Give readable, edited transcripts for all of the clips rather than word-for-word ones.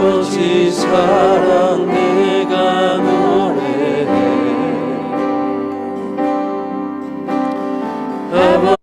아버지 사랑 내가 노래해. 아버지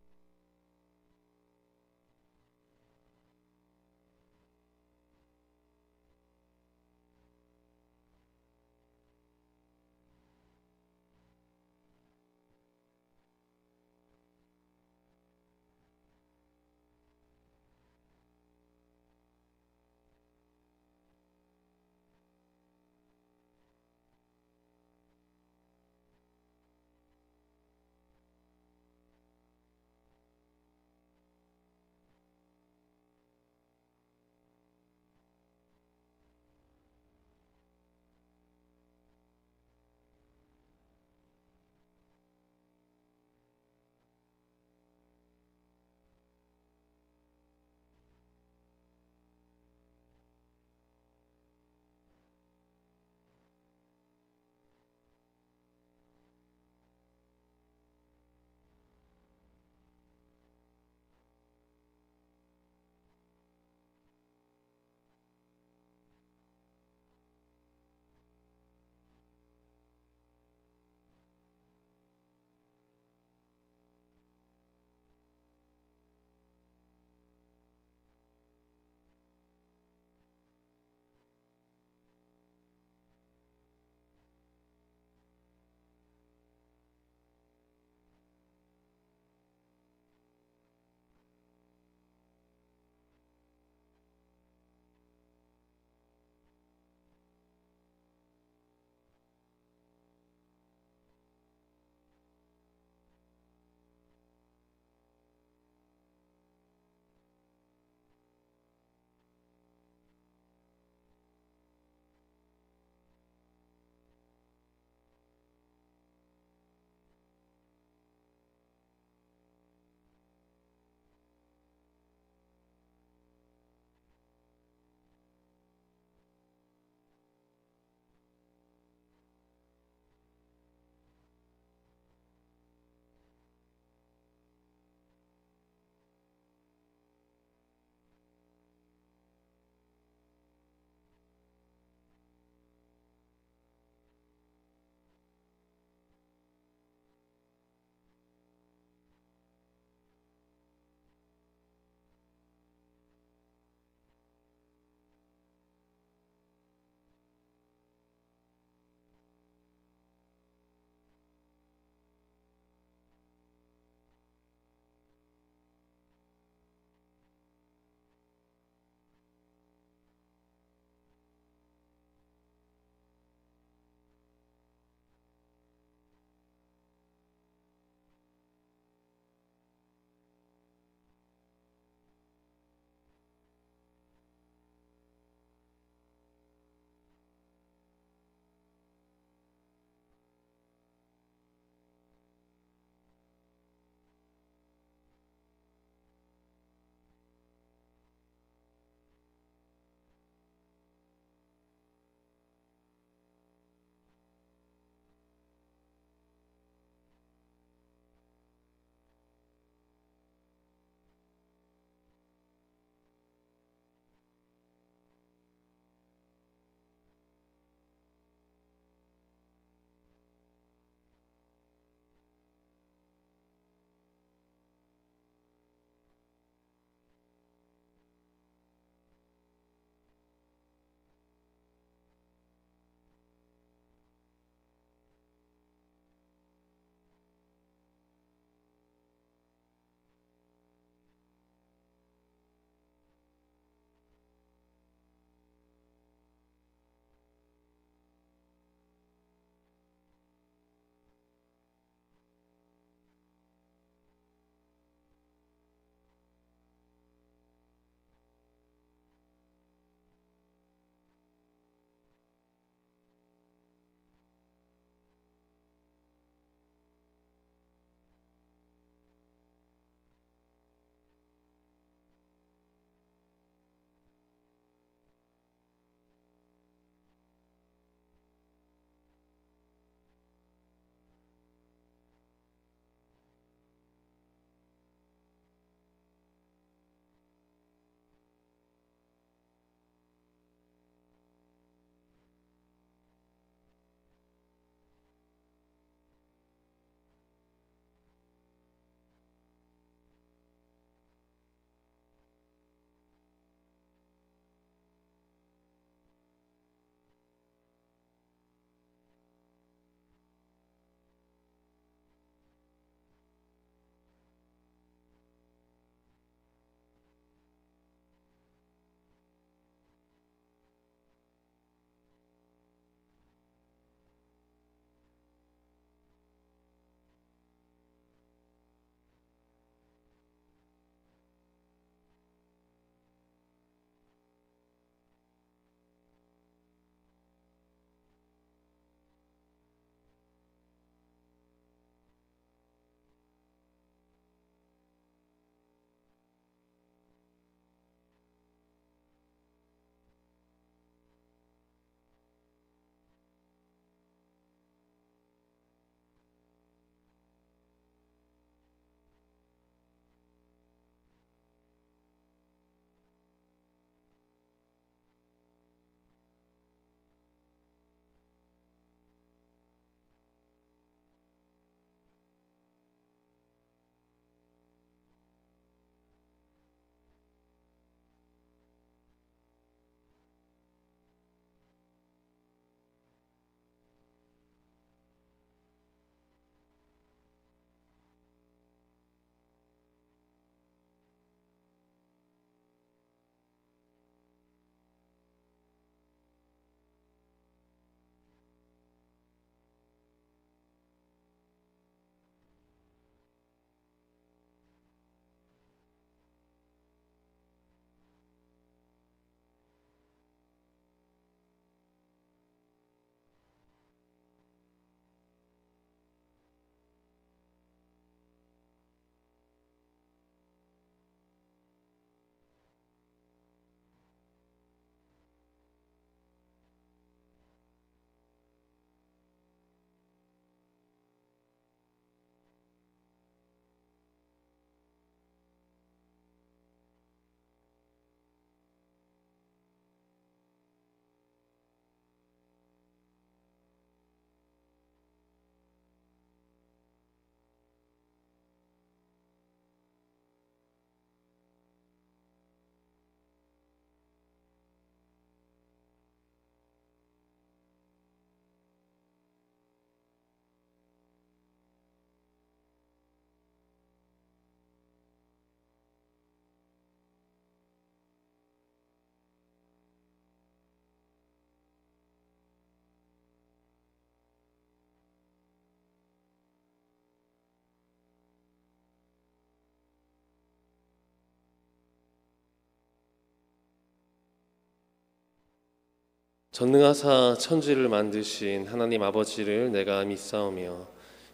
전능하사 천지를 만드신 하나님 아버지를 내가 믿사오며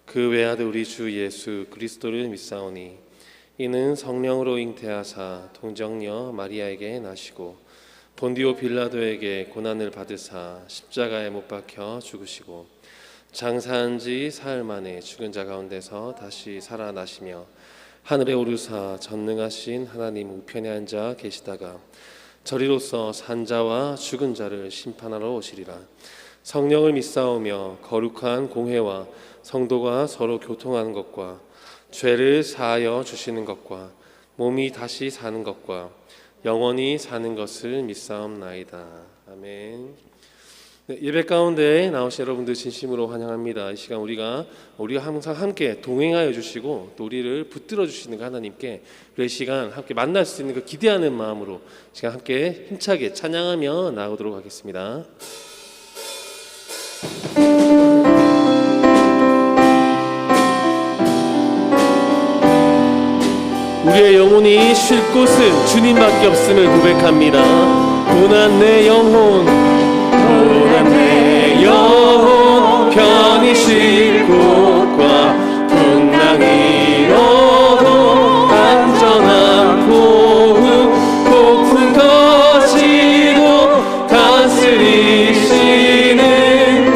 그 외아들 우리 주 예수 그리스도를 믿사오니 이는 성령으로 잉태하사 동정녀 마리아에게 나시고 본디오 빌라도에게 고난을 받으사 십자가에 못 박혀 죽으시고 장사한 지 사흘 만에 죽은 자 가운데서 다시 살아나시며 하늘에 오르사 전능하신 하나님 우편에 앉아 계시다가 저리로서 산자와 죽은 자를 심판하러 오시리라. 성령을 믿사오며 거룩한 공회와 성도가 서로 교통하는 것과 죄를 사하여 주시는 것과 몸이 다시 사는 것과 영원히 사는 것을 믿사옵나이다. 아멘. 네, 예배 가운데 나오신 여러분들 진심으로 환영합니다. 이 시간 우리가 항상 함께 동행하여 주시고 또 우리를 붙들어 주시는 그 하나님께 그 시간 함께 만날 수 있는 그 기대하는 마음으로 시간 함께 힘차게 찬양하며 나오도록 하겠습니다. 우리의 영혼이 쉴 곳은 주님밖에 없음을 고백합니다. 고난 내 영혼, 고난 내 영혼, 편히 쉴 곳과 풍랑이 일어도 안전한 고흥, 폭풍 거치도 다스리시는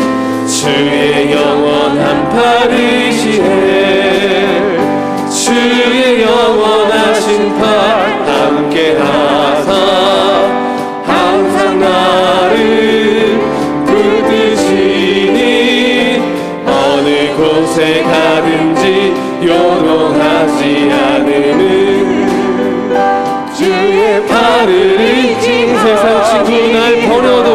주의 영원한 파르시에 주의 영원하신 팔 함께하사 항상 나를 붙드시니 어느 곳에 가든지 요동하지 않으는 주의 팔을 잊은 세상 친구 날 버려도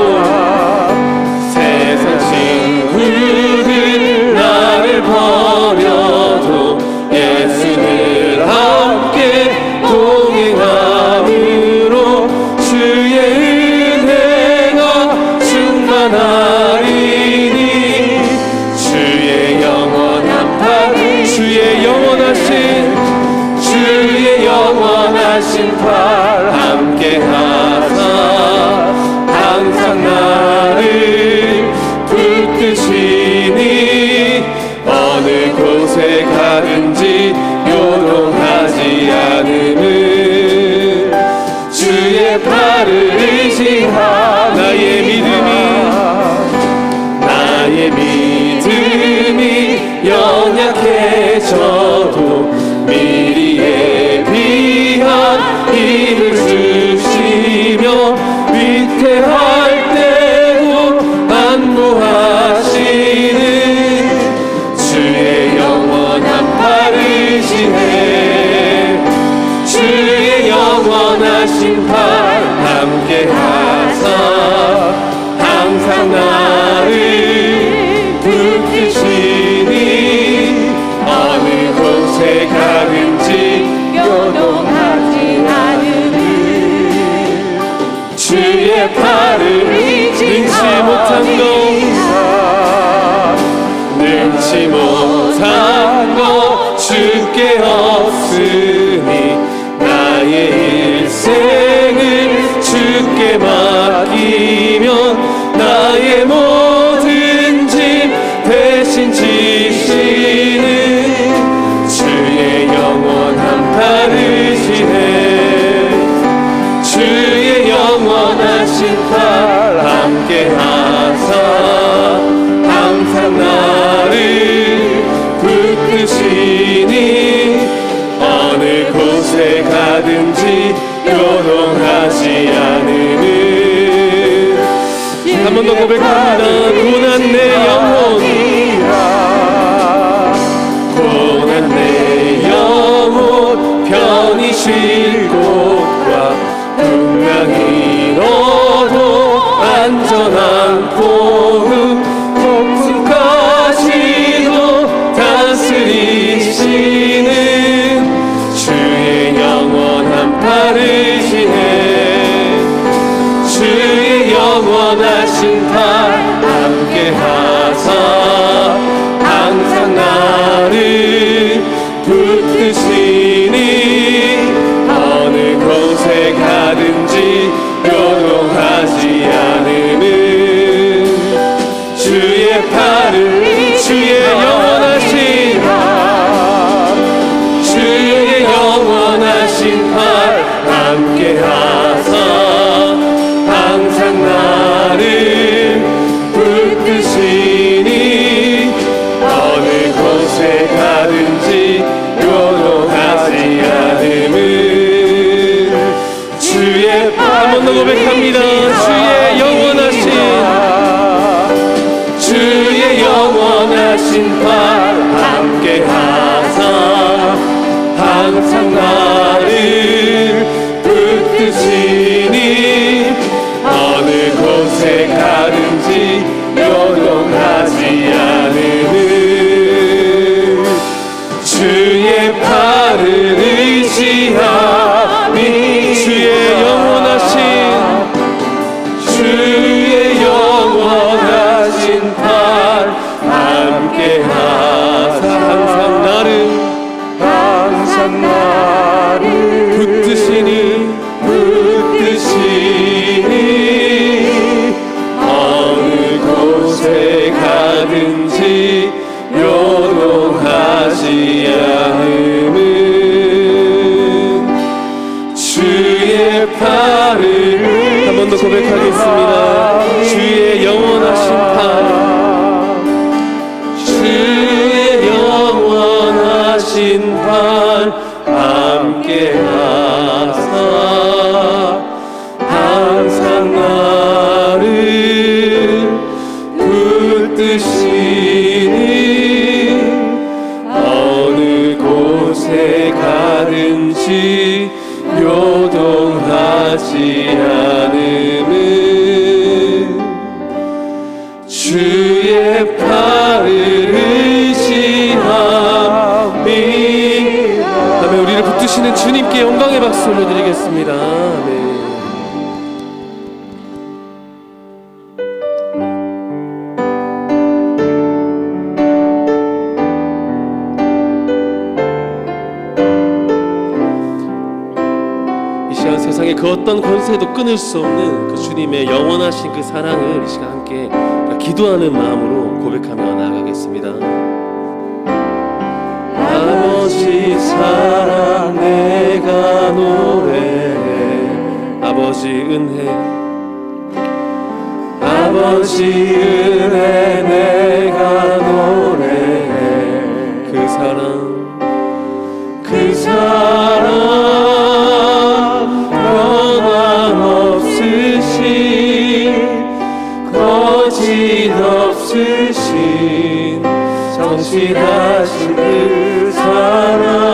세상 친구들 나를 버려도 예수를 함께 동행함으로 주의 은혜가 충만하리니 주의 영원한 팔 주의 영원하신 팔 함께하사 항상 나를 붙드시니 어느 곳에 가든지 요동하지 않으는 주의 팔을 의지하 나의 믿음이 연약해져도 미리 예비한 힘을 주시며 위태할 때도 안보하시는 주의 영원한 파르시네 주의 영원하신 팔 함께하사 항상 나를 붙드시니 어느 곳에 가든지 요동하지 않으니 주의 팔을 능치 못한 것 주께 없으니 나의 일생을 주께 맡기면 나의 모든 짐 대신 지시는 주의 영원한 파르시네 주의 영원하신 팔 함께하사 항상 나를 붙드시니 어느 곳에 가든지 요동하지 않으는 한 번 더 고백합니다. 고난 내 영혼 편히 쉴 곳과 풍랑이 일어도 안전한 고흥 폭풍까지도 다스리시는 주의 영원한 파르시네 주의 영원하신 팔 함께하사 항상 나를 붙드시니 어느 곳에 가든지 요동하지 않으는 팔을 주의 영원하신 주의 영원하신 팔 함께 하사 항상 나를 붙드시니 어느 곳에 가든지 요동하지 않음은 주의 팔 한 번 더 고백합니다. 주의 영원하신 팔 함께 하사 항상 나를 붙드시니 어느 곳에 가든지 요동하지 않음은 주의 팔을 의지하니 주의 영원하신 팔 함께 하사 항상 나를 붙드시니 어느 곳에 가든지 요동하지 않음은 주의 팔을 한 번 더 고백하겠습니다. 주의 영원하신 팔 팔 함께 하사 항상 나를 붙드시니 어느 곳에 가든지 요동하지 않음은 주의 팔을 의지하니 우리를 붙드시는 주님께 영광의 박수 올려드리겠습니다. 아멘. 이 시간 세상의 그 어떤 권세도 끊을 수 없는 그 주님의 영원하신 그 사랑을 이 시간 함께 기도하는 마음으로 고백하며 나아가겠습니다. 아버지 사랑 내가 노래해 아버지 은혜 내가 노래해 그 사랑 변함없으신 거짓 없으신 성실하신 그 상한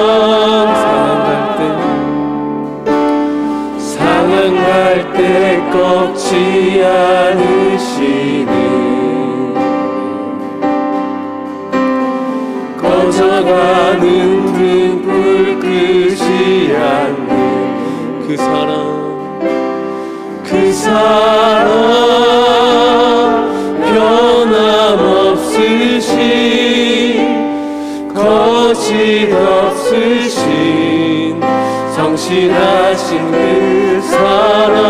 때 꺾지 않으시는 꺼져가는 등불 끄지 않는 그 사랑 변함없으신 거짓 없으신 성실하신 그 사랑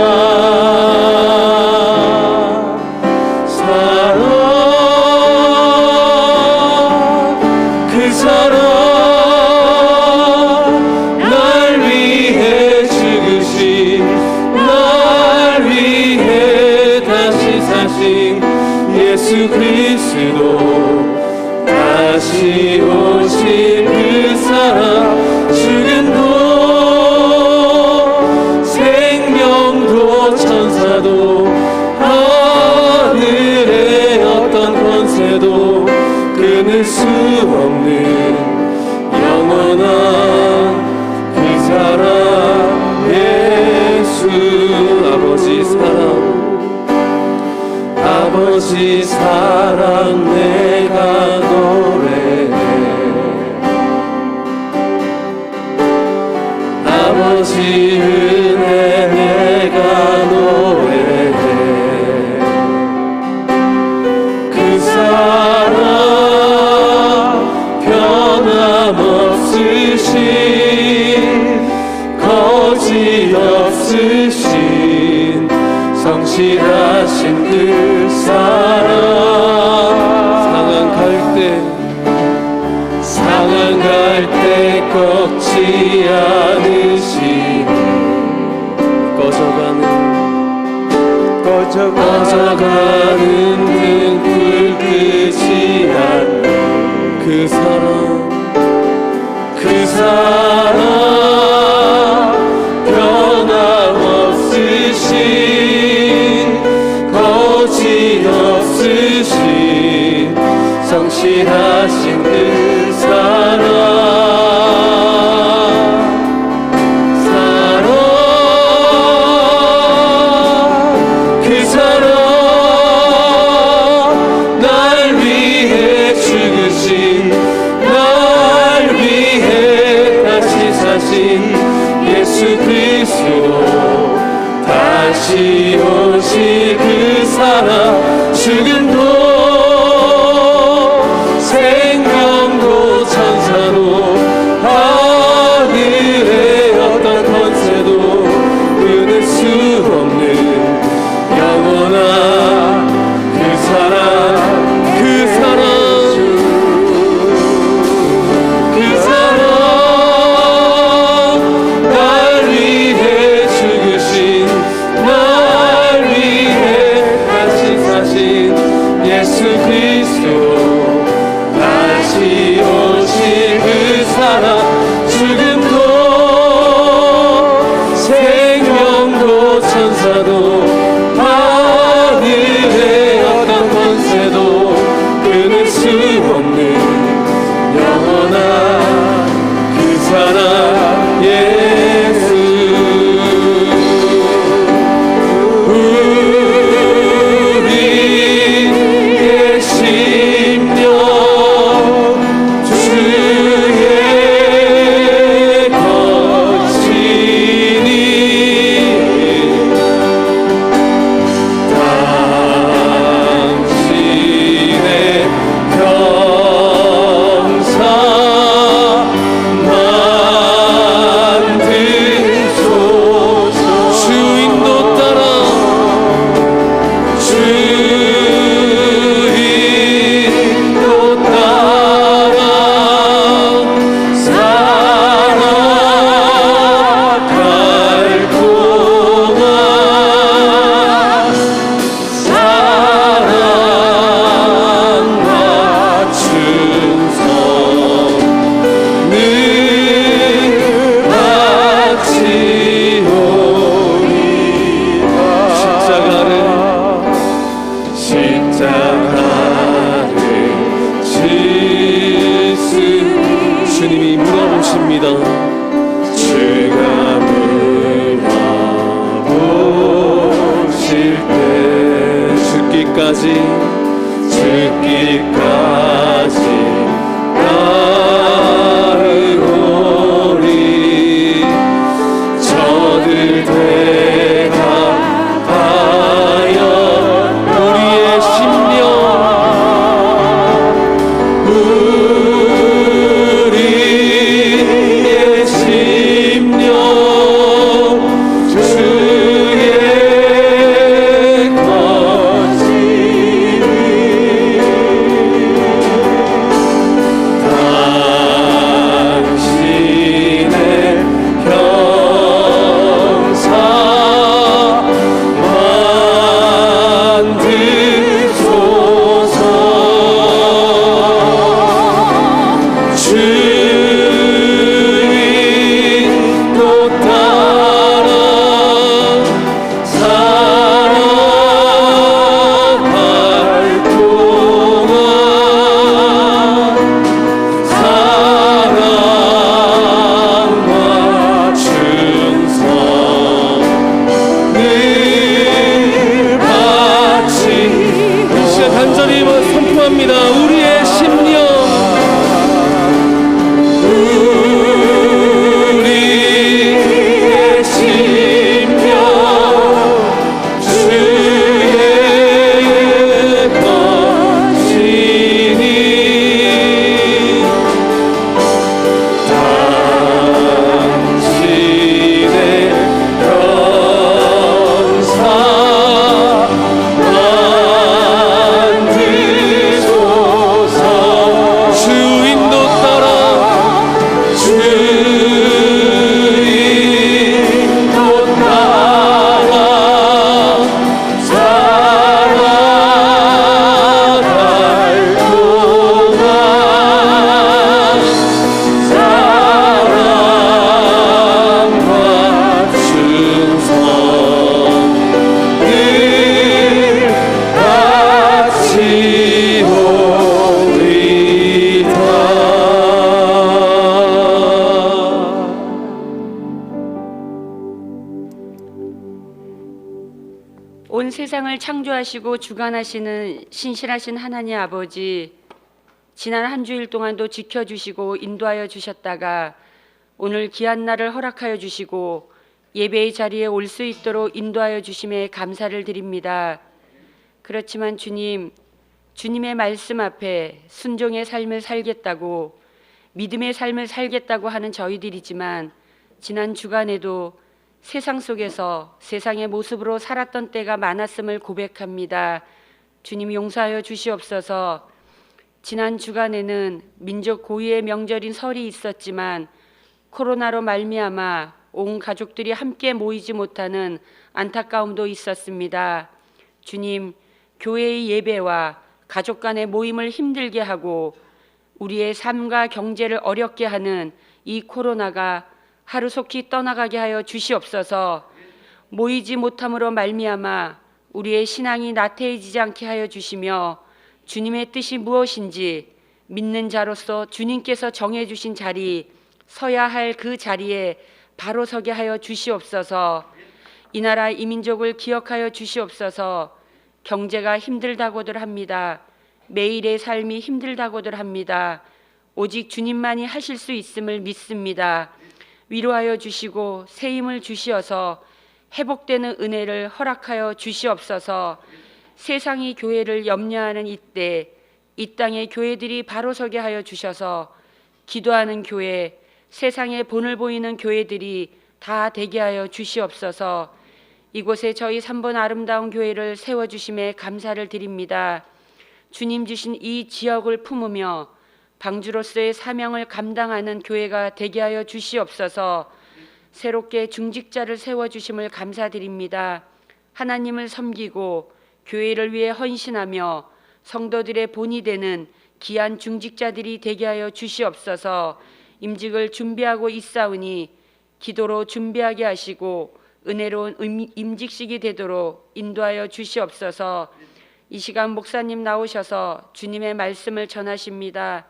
날 위해 죽으신 날 위해 다시 사신 예수 그리스도 다시 오실 그 사랑 죽음도 생명도 천사도 하늘의 어떤 권세도 끊을 수 없는 영원한 그 사랑 예수 아버지 사랑 내가 노래해 아버지 은혜 내가 노래해 그 사랑 변함없으신 거짓 없으신 성실하신 그 사랑 꺼져가는 등불 끄지 않는 그 사랑 변함없으신 거짓없으신 성실하신 그 사랑 날 위해 죽으신 날 위해 다시 사신 예수 그리스도 다시 오실 그 사랑 죽음도 생명도 천사도 하늘의 어떤 권세도 끊을 수 없는 영원한 그 사랑 날 위해 죽으신 날 위해 다시 사신 예수 그리스도 다시 오실 그 사랑 죽음도 생명도 천사도 하늘의 어떤 권세도 끊을 수 없는 영원한 그 사랑 예수 우리의 심령 주의 거치니 당신의 병사 만든 주인도 따라 살아갈 동안 사랑과 충성을 바치오리라 십자가를 지스 주님이 물어보십니다. 주가 물어보실 때 죽기까지 따르오리 저들 대답하여 우리의 심령 주의 거치니 온 세상을 창조하시고 주관하시는 신실하신 하나님 아버지, 지난 한 주일 동안도 지켜주시고 인도하여 주셨다가 오늘 귀한 날을 허락하여 주시고 예배의 자리에 올 수 있도록 인도하여 주심에 감사를 드립니다. 그렇지만 주님, 주님의 말씀 앞에 순종의 삶을 살겠다고, 믿음의 삶을 살겠다고 하는 저희들이지만 지난 주간에도 세상 속에서 세상의 모습으로 살았던 때가 많았음을 고백합니다. 주님 용서하여 주시옵소서. 지난 주간에는 민족 고유의 명절인 설이 있었지만 코로나로 말미암아 온 가족들이 함께 모이지 못하는 안타까움도 있었습니다. 주님, 교회의 예배와 가족 간의 모임을 힘들게 하고 우리의 삶과 경제를 어렵게 하는 이 코로나가 하루속히 떠나가게 하여 주시옵소서. 모이지 못함으로 말미암아 우리의 신앙이 나태해지지 않게 하여 주시며 주님의 뜻이 무엇인지 믿는 자로서 주님께서 정해주신 자리, 서야 할 그 자리에 바로 서게 하여 주시옵소서. 이 나라 이 민족을 기억하여 주시옵소서. 경제가 힘들다고들 합니다. 매일의 삶이 힘들다고들 합니다. 오직 주님만이 하실 수 있음을 믿습니다. 위로하여 주시고 새 힘을 주시어서 회복되는 은혜를 허락하여 주시옵소서. 세상이 교회를 염려하는 이때 이 땅의 교회들이 바로 서게 하여 주셔서 기도하는 교회, 세상에 본을 보이는 교회들이 다 되게 하여 주시옵소서. 이곳에 저희 3번 아름다운 교회를 세워주심에 감사를 드립니다. 주님 주신 이 지역을 품으며 방주로서의 사명을 감당하는 교회가 되게 하여 주시옵소서. 새롭게 중직자를 세워주심을 감사드립니다. 하나님을 섬기고 교회를 위해 헌신하며 성도들의 본이 되는 귀한 중직자들이 되게 하여 주시옵소서. 임직을 준비하고 있사오니 기도로 준비하게 하시고 은혜로운 임직식이 되도록 인도하여 주시옵소서. 이 시간 목사님 나오셔서 주님의 말씀을 전하십니다.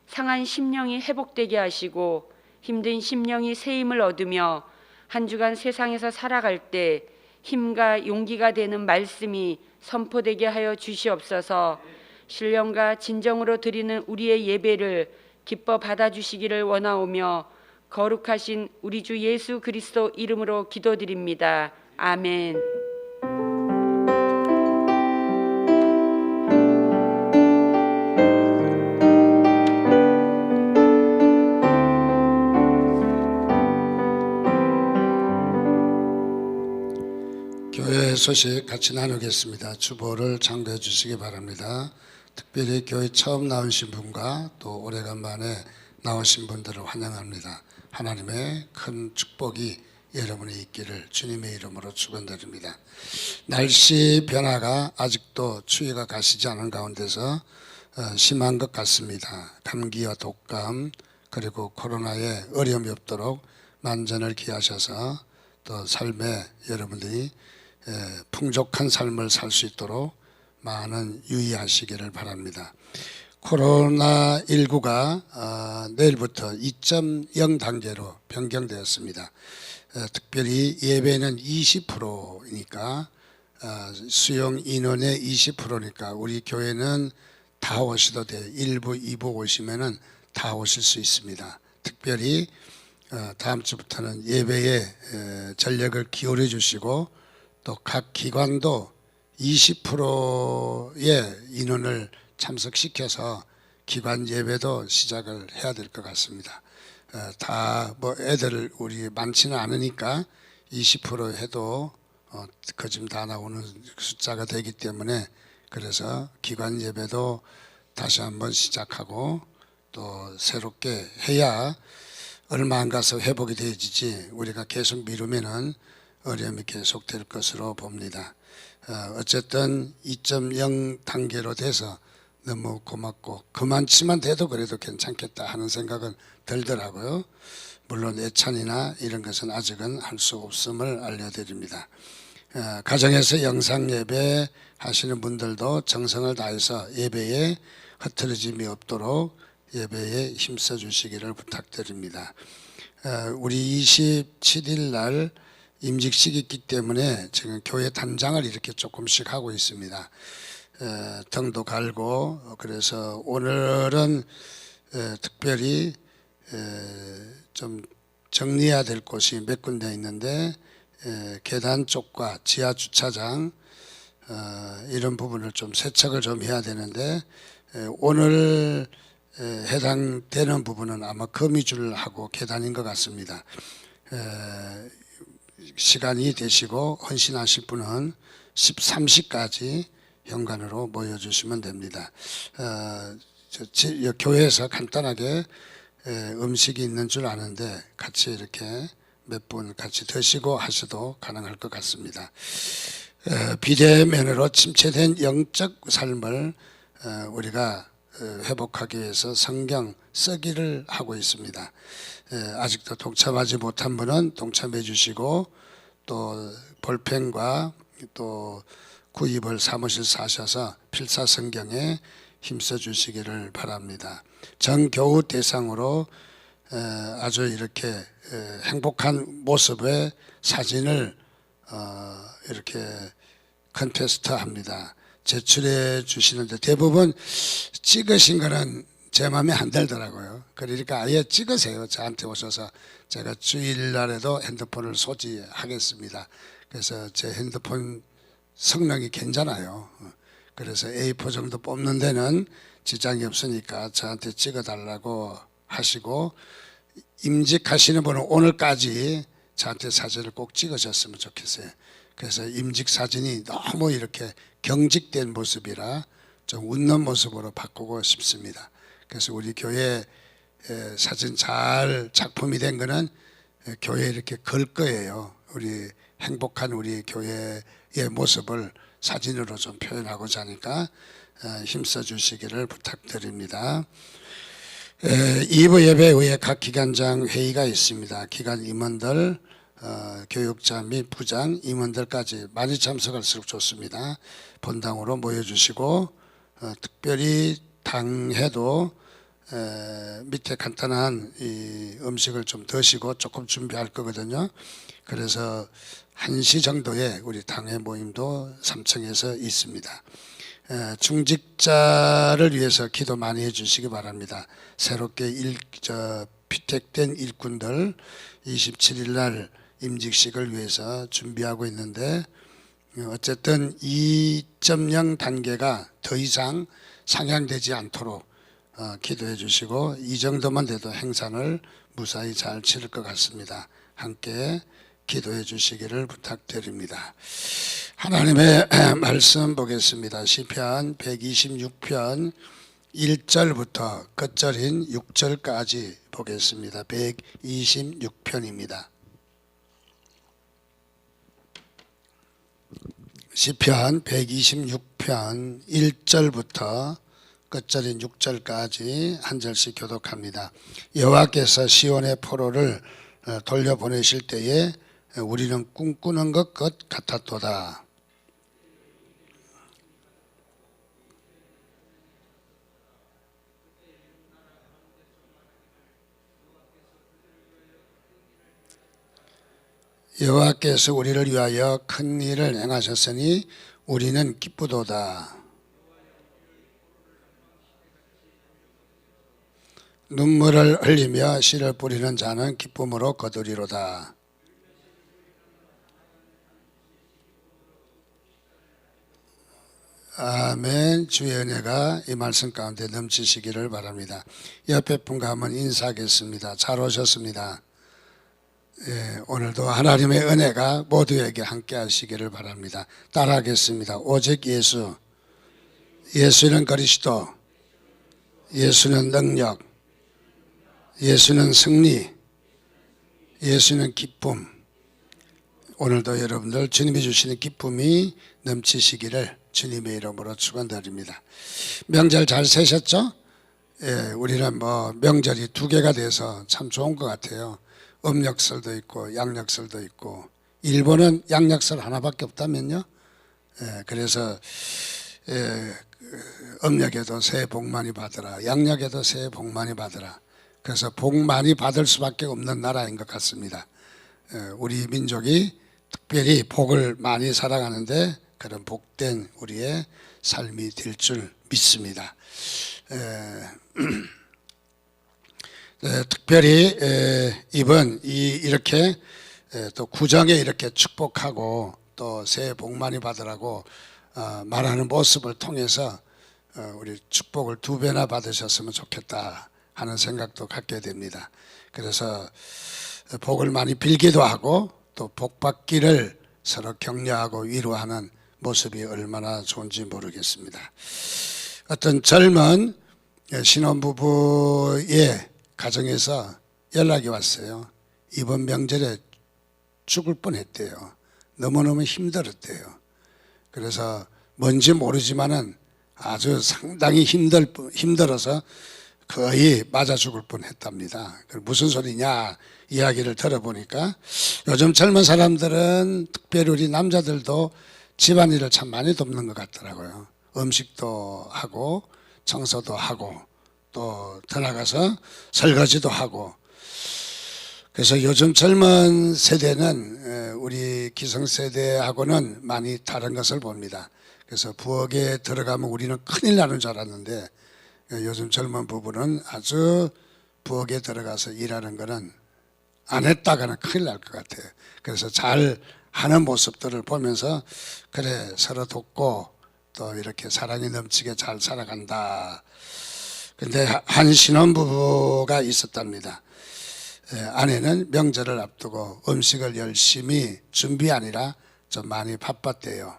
상한 심령이 회복되게 하시고 힘든 심령이 새 힘을 얻으며 한 주간 세상에서 살아갈 때 힘과 용기가 되는 말씀이 선포되게 하여 주시옵소서. 신령과 진정으로 드리는 우리의 예배를 기뻐 받아주시기를 원하오며 거룩하신 우리 주 예수 그리스도 이름으로 기도드립니다. 아멘. 교회 소식 같이 나누겠습니다. 주보를 참고해 주시기 바랍니다. 특별히 교회 처음 나오신 분과 또 오래간만에 나오신 분들을 환영합니다. 하나님의 큰 축복이 여러분이 있기를 주님의 이름으로 축원드립니다. 날씨 변화가 아직도 추위가 가시지 않은 가운데서 심한 것 같습니다. 감기와 독감 그리고 코로나에 어려움이 없도록 만전을 기하셔서 또 삶에 여러분들이 풍족한 삶을 살 수 있도록 많은 유의하시기를 바랍니다. 코로나19가 내일부터 2.0 단계로 변경되었습니다. 특별히 예배는 20%니까 수용 인원의 20%니까 우리 교회는 다 오셔도 돼요. 1부, 2부 오시면은 다 오실 수 있습니다. 특별히 다음 주부터는 예배에 전력을 기울여 주시고 또 각 기관도 20%의 인원을 참석시켜서 기관 예배도 시작을 해야 될 것 같습니다. 다 뭐 애들 우리 많지는 않으니까 20% 해도 거짐 다 나오는 숫자가 되기 때문에 그래서 기관 예배도 다시 한번 시작하고 또 새롭게 해야 얼마 안 가서 회복이 되어지지 우리가 계속 미루면은 어려움이 계속될 것으로 봅니다. 어쨌든 2.0 단계로 돼서 너무 고맙고 그만치만 돼도 그래도 괜찮겠다 하는 생각은 들더라고요. 물론 예찬이나 이런 것은 아직은 할 수 없음을 알려드립니다. 가정에서 영상 예배 하시는 분들도 정성을 다해서 예배에 흐트러짐이 없도록 예배에 힘써 주시기를 부탁드립니다. 우리 27일 날 임직식이 있기 때문에 지금 교회 단장을 이렇게 조금씩 하고 있습니다. 등도 갈고 그래서 오늘은 특별히 좀 정리해야 될 곳이 몇 군데 있는데 계단 쪽과 지하 주차장 이런 부분을 좀 세척을 좀 해야 되는데 오늘 해당되는 부분은 아마 거미줄하고 계단인 것 같습니다. 시간이 되시고 헌신하실 분은 13시까지 현관으로 모여주시면 됩니다. 교회에서 간단하게 음식이 있는 줄 아는데 같이 이렇게 몇 분 같이 드시고 하셔도 가능할 것 같습니다. 비대면으로 침체된 영적 삶을 우리가 회복하기 위해서 성경 쓰기를 하고 있습니다. 아직도 동참하지 못한 분은 동참해 주시고 또 볼펜과 또 구입을 사무실 사셔서 필사 성경에 힘써 주시기를 바랍니다. 정교우 대상으로 아주 이렇게 행복한 모습의 사진을 이렇게 컨테스트합니다. 제출해 주시는데 대부분 찍으신 거는 제 마음에 안 들더라고요. 그러니까 아예 찍으세요. 저한테 오셔서 제가 주일날에도 핸드폰을 소지하겠습니다. 그래서 제 핸드폰 성능이 괜찮아요. 그래서 A4 정도 뽑는 데는 지장이 없으니까 저한테 찍어달라고 하시고 임직하시는 분은 오늘까지 저한테 사진을 꼭 찍으셨으면 좋겠어요. 그래서 임직 사진이 너무 이렇게 경직된 모습이라 좀 웃는 모습으로 바꾸고 싶습니다. 그래서 우리 교회 사진 잘 작품이 된 거는 교회에 이렇게 걸 거예요. 우리 행복한 우리 교회의 모습을 사진으로 좀 표현하고자 하니까 힘써 주시기를 부탁드립니다. 2부 예배 후에 각 기관장 회의가 있습니다. 기관 임원들, 교육자 및 부장, 임원들까지 많이 참석할수록 좋습니다. 본당으로 모여주시고 특별히 당회도 밑에 간단한 이 음식을 좀 드시고 조금 준비할 거거든요. 그래서 1시 정도에 우리 당회 모임도 3층에서 있습니다. 중직자를 위해서 기도 많이 해주시기 바랍니다. 새롭게 피택된 일꾼들 27일 날 임직식을 위해서 준비하고 있는데 어쨌든 2.0 단계가 더 이상 상향되지 않도록 기도해 주시고 이 정도만 돼도 행사를 무사히 잘 치를 것 같습니다. 함께 기도해 주시기를 부탁드립니다. 하나님의 말씀 보겠습니다. 시편 126편 1절부터 끝절인 6절까지 보겠습니다. 126편입니다. 시편 126편 1절부터 끝절인 6절까지 한 절씩 교독합니다. 여호와께서 시온의 포로를 돌려보내실 때에 우리는 꿈꾸는 것 같았도다. 여호와께서 우리를 위하여 큰 일을 행하셨으니 우리는 기쁘도다. 눈물을 흘리며 씨를 뿌리는 자는 기쁨으로 거두리로다. 아멘. 주의 은혜가 이 말씀 가운데 넘치시기를 바랍니다. 옆에 분과 한번 인사하겠습니다. 잘 오셨습니다. 오늘도 하나님의 은혜가 모두에게 함께 하시기를 바랍니다. 따라하겠습니다. 오직 예수, 예수는 그리스도, 예수는 능력, 예수는 승리, 예수는 기쁨. 오늘도 여러분들 주님이 주시는 기쁨이 넘치시기를 주님의 이름으로 축원드립니다. 명절 잘 세셨죠? 우리는 명절이 2개가 돼서 참 좋은 것 같아요. 음력설도 있고 양력설도 있고, 일본은 양력설 하나밖에 없다면요. 그래서 음력에도 새해 복 많이 받으라, 양력에도 새해 복 많이 받으라. 그래서 복 많이 받을 수밖에 없는 나라인 것 같습니다. 우리 민족이 특별히 복을 많이 살아가는데 그런 복된 우리의 삶이 될 줄 믿습니다. 특별히 이번 이렇게 또 구정에 이렇게 축복하고 또 새해 복 많이 받으라고 말하는 모습을 통해서 우리 축복을 2배나 받으셨으면 좋겠다 하는 생각도 갖게 됩니다. 그래서 복을 많이 빌기도 하고 또 복 받기를 서로 격려하고 위로하는 모습이 얼마나 좋은지 모르겠습니다. 어떤 젊은 신혼부부의 가정에서 연락이 왔어요. 이번 명절에 죽을 뻔했대요. 너무너무 힘들었대요. 그래서 뭔지 모르지만은 아주 상당히 힘들어서 거의 맞아 죽을 뻔했답니다. 무슨 소리냐 이야기를 들어보니까 요즘 젊은 사람들은 특별히 우리 남자들도 집안일을 참 많이 돕는 것 같더라고요. 음식도 하고 청소도 하고 또 들어가서 설거지도 하고. 그래서 요즘 젊은 세대는 우리 기성세대하고는 많이 다른 것을 봅니다. 그래서 부엌에 들어가면 우리는 큰일 나는 줄 알았는데 요즘 젊은 부부는 아주 부엌에 들어가서 일하는 거는 안 했다가는 큰일 날 것 같아요. 그래서 잘 하는 모습들을 보면서 그래 서로 돕고 또 이렇게 사랑이 넘치게 잘 살아간다. 근데 한 신혼부부가 있었답니다. 아내는 명절을 앞두고 음식을 열심히 준비하느라 좀 많이 바빴대요.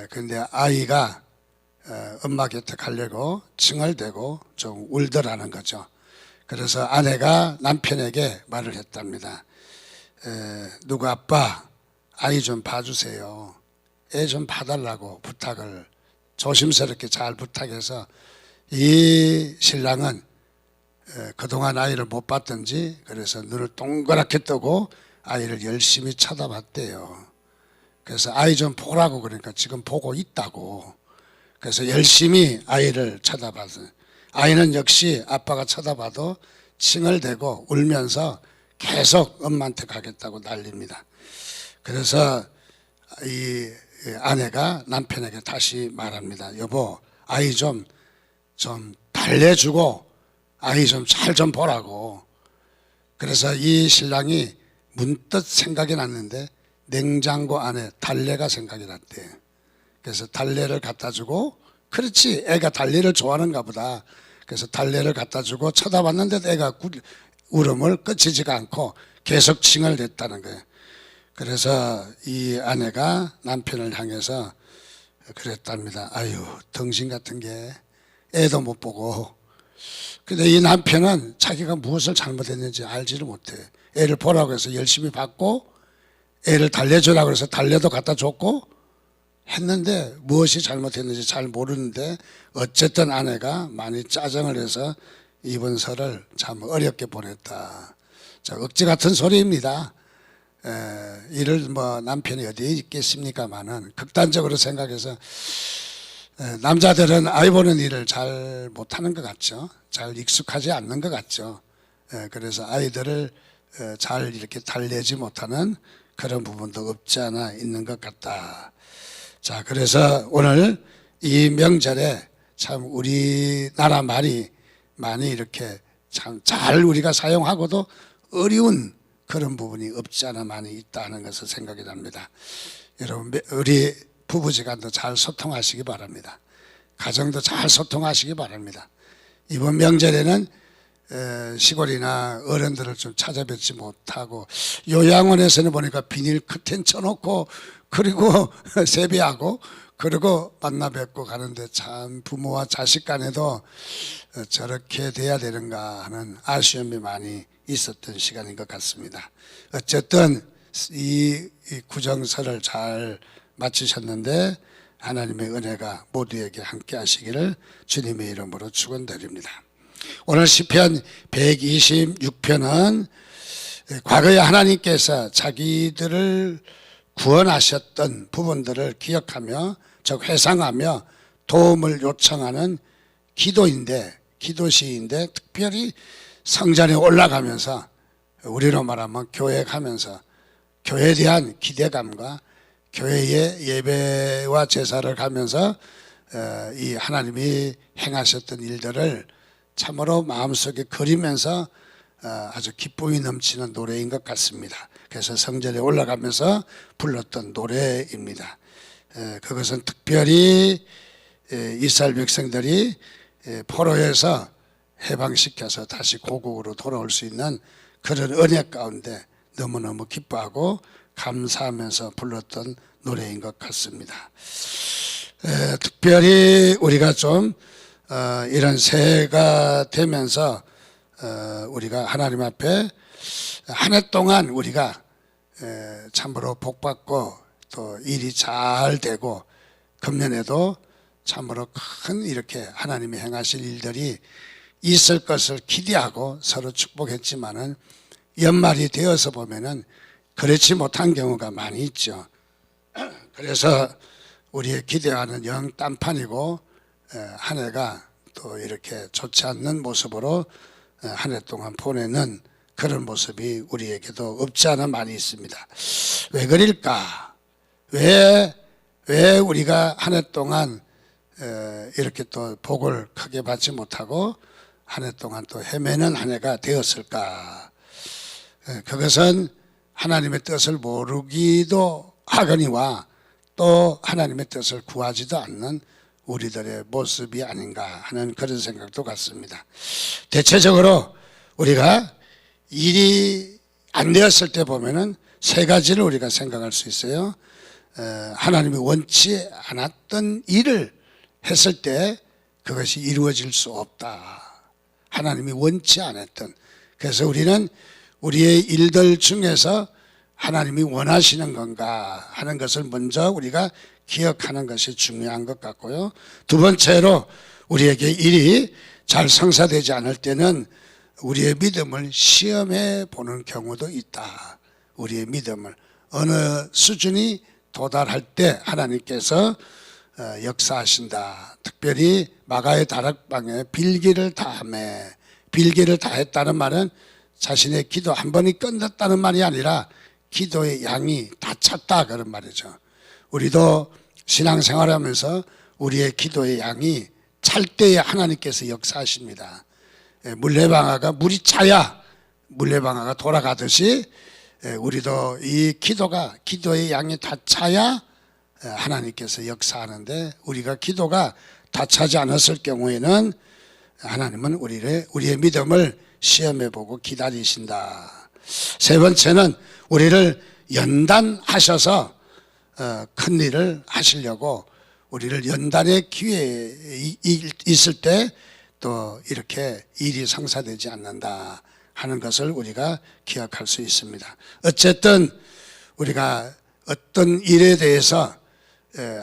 근데 아이가 엄마 곁에 가려고 칭얼대고 좀 울더라는 거죠. 그래서 아내가 남편에게 말을 했답니다. 누구 아빠 아이 좀 봐주세요. 애 좀 봐달라고 부탁을 조심스럽게 잘 부탁해서 이 신랑은 그동안 아이를 못 봤던지 그래서 눈을 동그랗게 뜨고 아이를 열심히 쳐다봤대요. 그래서 아이 좀 보라고 그러니까 지금 보고 있다고. 그래서 열심히 아이를 쳐다봤어요. 아이는 역시 아빠가 쳐다봐도 칭얼대고 울면서 계속 엄마한테 가겠다고 난립니다. 그래서 이 아내가 남편에게 다시 말합니다. 여보, 아이 좀 달래주고 아이 좀 잘 좀 보라고. 그래서 이 신랑이 문득 생각이 났는데 냉장고 안에 달래가 생각이 났대요. 그래서 달래를 갖다 주고, 그렇지 애가 달래를 좋아하는가 보다. 그래서 달래를 갖다 주고 쳐다봤는데도 애가 울음을 그치지가 않고 계속 칭얼댔다는 거예요. 그래서 이 아내가 남편을 향해서 그랬답니다. 아유, 덩신 같은 게 애도 못 보고. 근데 이 남편은 자기가 무엇을 잘못했는지 알지를 못해. 애를 보라고 해서 열심히 봤고 애를 달래주라고 해서 달래도 갖다 줬고 했는데 무엇이 잘못했는지 잘 모르는데 어쨌든 아내가 많이 짜증을 해서 이번 설을 참 어렵게 보냈다. 자, 억지 같은 소리입니다. 이를 뭐 남편이 어디에 있겠습니까마는 극단적으로 생각해서 남자들은 아이 보는 일을 잘 못하는 것 같죠. 잘 익숙하지 않는 것 같죠. 그래서 아이들을 잘 이렇게 달래지 못하는 그런 부분도 없지 않아 있는 것 같다. 자, 그래서 오늘 이 명절에 참 우리나라 말이 많이 이렇게 참 잘 우리가 사용하고도 어려운 그런 부분이 없지 않아 많이 있다는 것을 생각이 납니다. 여러분, 우리 부부지간도 잘 소통하시기 바랍니다. 가정도 잘 소통하시기 바랍니다. 이번 명절에는 시골이나 어른들을 좀 찾아뵙지 못하고 요양원에서는 보니까 비닐 커튼 쳐놓고 그리고 세배하고 그리고 만나 뵙고 가는데 참 부모와 자식 간에도 저렇게 돼야 되는가 하는 아쉬움이 많이 있었던 시간인 것 같습니다. 어쨌든 이 구정설을 잘 마치셨는데 하나님의 은혜가 모두에게 함께 하시기를 주님의 이름으로 축원드립니다. 오늘 시편 126편은 과거에 하나님께서 자기들을 구원하셨던 부분들을 기억하며 즉 회상하며 도움을 요청하는 기도시인데 특별히 성전에 올라가면서 우리로 말하면 교회 가면서 교회에 대한 기대감과 교회의 예배와 제사를 가면서 이 하나님이 행하셨던 일들을 참으로 마음속에 그리면서 아주 기쁨이 넘치는 노래인 것 같습니다. 그래서 성전에 올라가면서 불렀던 노래입니다. 그것은 특별히 이스라엘 백성들이 포로에서 해방시켜서 다시 고국으로 돌아올 수 있는 그런 은혜 가운데 너무너무 기뻐하고 감사하면서 불렀던 노래인 것 같습니다. 특별히 우리가 좀 이런 새해가 되면서 우리가 하나님 앞에 한 해 동안 우리가 참으로 복받고 또 일이 잘 되고 금년에도 참으로 큰 이렇게 하나님이 행하실 일들이 있을 것을 기대하고 서로 축복했지만은 연말이 되어서 보면은 그렇지 못한 경우가 많이 있죠. 그래서 우리의 기대와는 영 딴판이고 한 해가 또 이렇게 좋지 않는 모습으로 한 해 동안 보내는 그런 모습이 우리에게도 없지 않아 많이 있습니다. 왜 그럴까? 왜 우리가 한 해 동안 이렇게 또 복을 크게 받지 못하고 한 해 동안 또 헤매는 한 해가 되었을까? 그것은 하나님의 뜻을 모르기도 하거니와 또 하나님의 뜻을 구하지도 않는 우리들의 모습이 아닌가 하는 그런 생각도 같습니다. 대체적으로 우리가 일이 안 되었을 때 보면은 세 가지를 우리가 생각할 수 있어요. 하나님이 원치 않았던 일을 했을 때 그것이 이루어질 수 없다. 하나님이 원치 않았던. 그래서 우리는 우리의 일들 중에서 하나님이 원하시는 건가 하는 것을 먼저 우리가 기억하는 것이 중요한 것 같고요. 두 번째로 우리에게 일이 잘 성사되지 않을 때는 우리의 믿음을 시험해 보는 경우도 있다. 우리의 믿음을 어느 수준이 도달할 때 하나님께서 역사하신다. 특별히 마가의 다락방에 빌기를 다하매, 빌기를 다했다는 말은 자신의 기도 한 번이 끝났다는 말이 아니라 기도의 양이 다 찼다 그런 말이죠. 우리도 신앙생활하면서 우리의 기도의 양이 찰 때에 하나님께서 역사하십니다. 물레방아가 물이 차야 물레방아가 돌아가듯이 우리도 이 기도의 양이 다 차야 하나님께서 역사하는데 우리가 기도가 다 차지 않았을 경우에는 하나님은 우리의 믿음을 시험해보고 기다리신다. 세 번째는 우리를 연단하셔서 큰 일을 하시려고 우리를 연단의 기회에 있을 때 또 이렇게 일이 성사되지 않는다 하는 것을 우리가 기억할 수 있습니다. 어쨌든 우리가 어떤 일에 대해서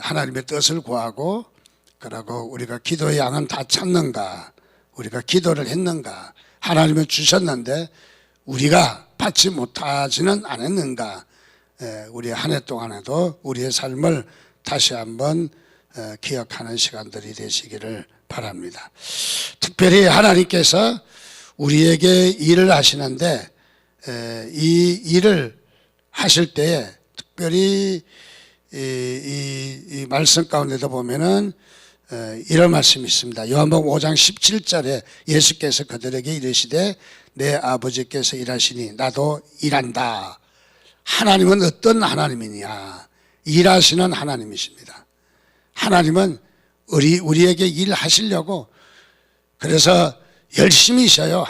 하나님의 뜻을 구하고 그러고 우리가 기도의 양은 다 찼는가, 우리가 기도를 했는가, 하나님은 주셨는데 우리가 받지 못하지는 않았는가, 우리 한 해 동안에도 우리의 삶을 다시 한번 기억하는 시간들이 되시기를 바랍니다. 특별히 하나님께서 우리에게 일을 하시는데 이 일을 하실 때에 특별히 이 말씀 가운데도 보면은 이런 말씀이 있습니다. 요한복음 5장 17절에 예수께서 그들에게 이르시되 내 아버지께서 일하시니 나도 일한다. 하나님은 어떤 하나님이냐? 일하시는 하나님이십니다. 하나님은 우리에게 일하시려고 그래서 열심히 쉬어요.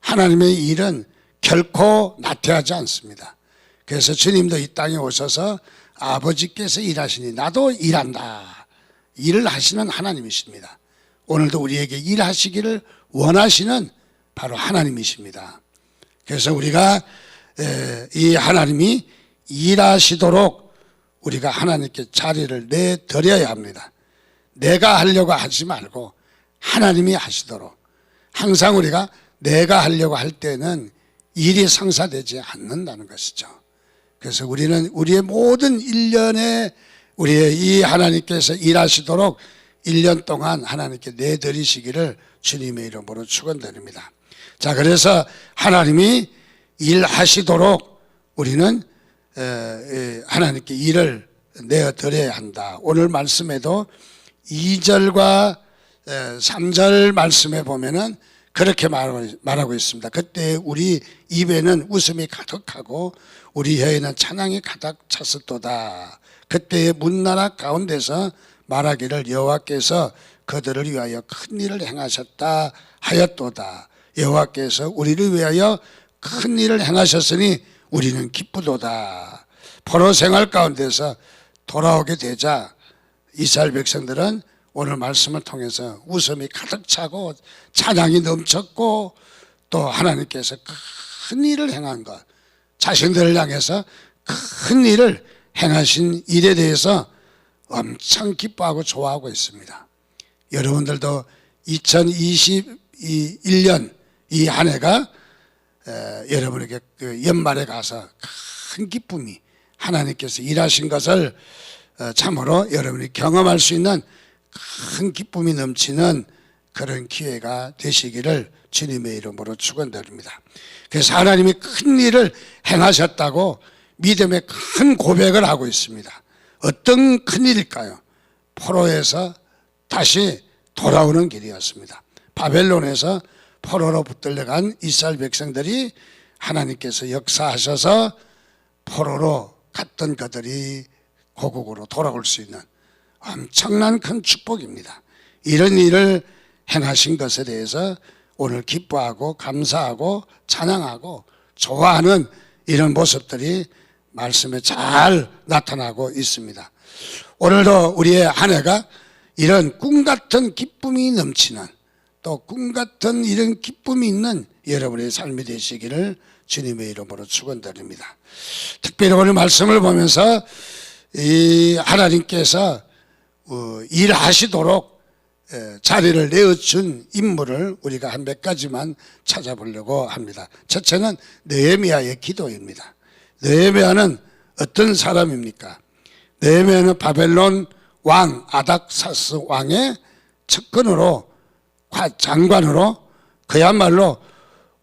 하나님의 일은 결코 나태하지 않습니다. 그래서 주님도 이 땅에 오셔서 아버지께서 일하시니 나도 일한다. 일을 하시는 하나님이십니다. 오늘도 우리에게 일하시기를 원하시는 바로 하나님이십니다. 그래서 우리가 이 하나님이 일하시도록 우리가 하나님께 자리를 내드려야 합니다. 내가 하려고 하지 말고 하나님이 하시도록. 항상 우리가 내가 하려고 할 때는 일이 성사되지 않는다는 것이죠. 그래서 우리는 우리의 모든 1년에 우리의 이 하나님께서 일하시도록 1년 동안 하나님께 내드리시기를 주님의 이름으로 축원드립니다. 자, 그래서 하나님이 일하시도록 우리는 하나님께 일을 내어드려야 한다. 오늘 말씀에도 2절과 3절 말씀에 보면은 그렇게 말하고 있습니다. 그때 우리 입에는 웃음이 가득하고 우리 혀에는 찬양이 가득 찼었도다. 그때의 문나라 가운데서 말하기를 여호와께서 그들을 위하여 큰 일을 행하셨다 하였도다. 여호와께서 우리를 위하여 큰 일을 행하셨으니 우리는 기쁘도다. 포로 생활 가운데서 돌아오게 되자 이스라엘 백성들은 오늘 말씀을 통해서 웃음이 가득 차고 찬양이 넘쳤고 또 하나님께서 큰 일을 행한 것, 자신들을 향해서 큰 일을 행하신 일에 대해서 엄청 기뻐하고 좋아하고 있습니다. 여러분들도 2021년 이 한 해가 여러분에게 그 연말에 가서 큰 기쁨이 하나님께서 일하신 것을 참으로 여러분이 경험할 수 있는 큰 기쁨이 넘치는 그런 기회가 되시기를 주님의 이름으로 축원드립니다. 그래서 하나님이 큰 일을 행하셨다고 믿음의 큰 고백을 하고 있습니다. 어떤 큰 일일까요? 포로에서 다시 돌아오는 길이었습니다. 바벨론에서 포로로 붙들려간 이스라엘 백성들이 하나님께서 역사하셔서 포로로 갔던 그들이 고국으로 돌아올 수 있는 엄청난 큰 축복입니다. 이런 일을 행하신 것에 대해서 오늘 기뻐하고 감사하고 찬양하고 좋아하는 이런 모습들이 말씀에 잘 나타나고 있습니다. 오늘도 우리의 한 해가 이런 꿈같은 기쁨이 넘치는 또 꿈같은 이런 기쁨이 있는 여러분의 삶이 되시기를 주님의 이름으로 축원드립니다. 특별히 오늘 말씀을 보면서 이 하나님께서 일하시도록 자리를 내어준 인물을 우리가 한 몇 가지만 찾아보려고 합니다. 첫째는 느헤미야의 기도입니다. 느헤미야는 어떤 사람입니까? 느헤미야는 바벨론 왕 아닥사스 왕의 측근으로 장관으로 그야말로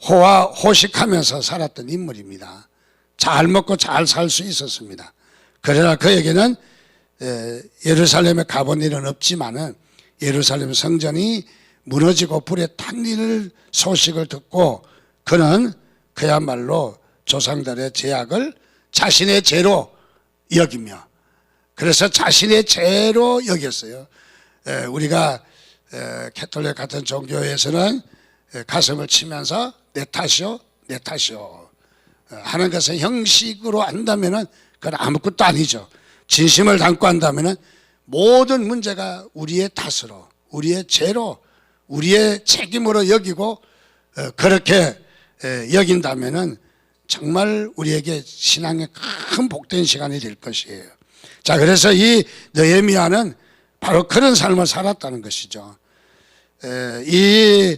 호식하면서 살았던 인물입니다. 잘 먹고 잘 살 수 있었습니다. 그러나 그에게는 예루살렘에 가본 일은 없지만은 예루살렘 성전이 무너지고 불에 탄 일 소식을 듣고 그는 그야말로 조상들의 죄악을 자신의 죄로 여기며 그래서 자신의 죄로 여겼어요. 우리가 캐톨릭 같은 종교에서는 가슴을 치면서 내 탓이요, 내 탓이요 하는 것은 형식으로 한다면은 그건 아무것도 아니죠. 진심을 담고 한다면은 모든 문제가 우리의 탓으로, 우리의 죄로, 우리의 책임으로 여기고 그렇게 여긴다면은 정말 우리에게 신앙의 큰 복된 시간이 될 것이에요. 자, 그래서 이 느헤미야는 바로 그런 삶을 살았다는 것이죠. 이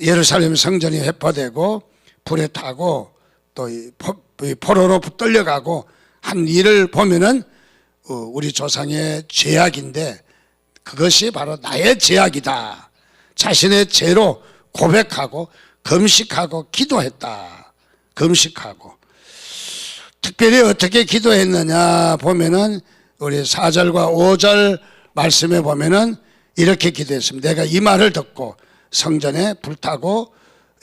예루살렘 성전이 회파되고 불에 타고 또 포로로 붙들려가고 한 일을 보면은 우리 조상의 죄악인데 그것이 바로 나의 죄악이다. 자신의 죄로 고백하고 금식하고 기도했다. 금식하고 특별히 어떻게 기도했느냐 보면은 우리 4절과 5절 말씀에 보면은 이렇게 기도했습니다. 내가 이 말을 듣고 성전에 불타고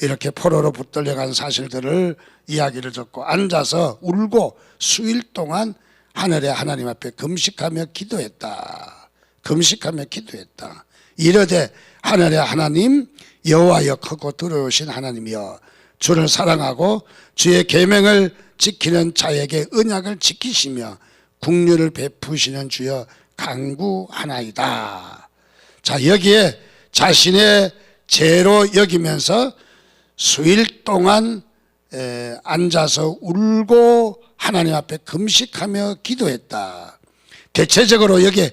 이렇게 포로로 붙들려간 사실들을 이야기를 듣고 앉아서 울고 수일 동안 하늘의 하나님 앞에 금식하며 기도했다. 금식하며 기도했다. 이르되 하늘의 하나님 여호와여 크고 두려우신 하나님이여 주를 사랑하고 주의 계명을 지키는 자에게 언약을 지키시며 국률을 베푸시는 주여 간구하나이다. 자, 여기에 자신의 죄로 여기면서 수일 동안 앉아서 울고 하나님 앞에 금식하며 기도했다. 대체적으로 여기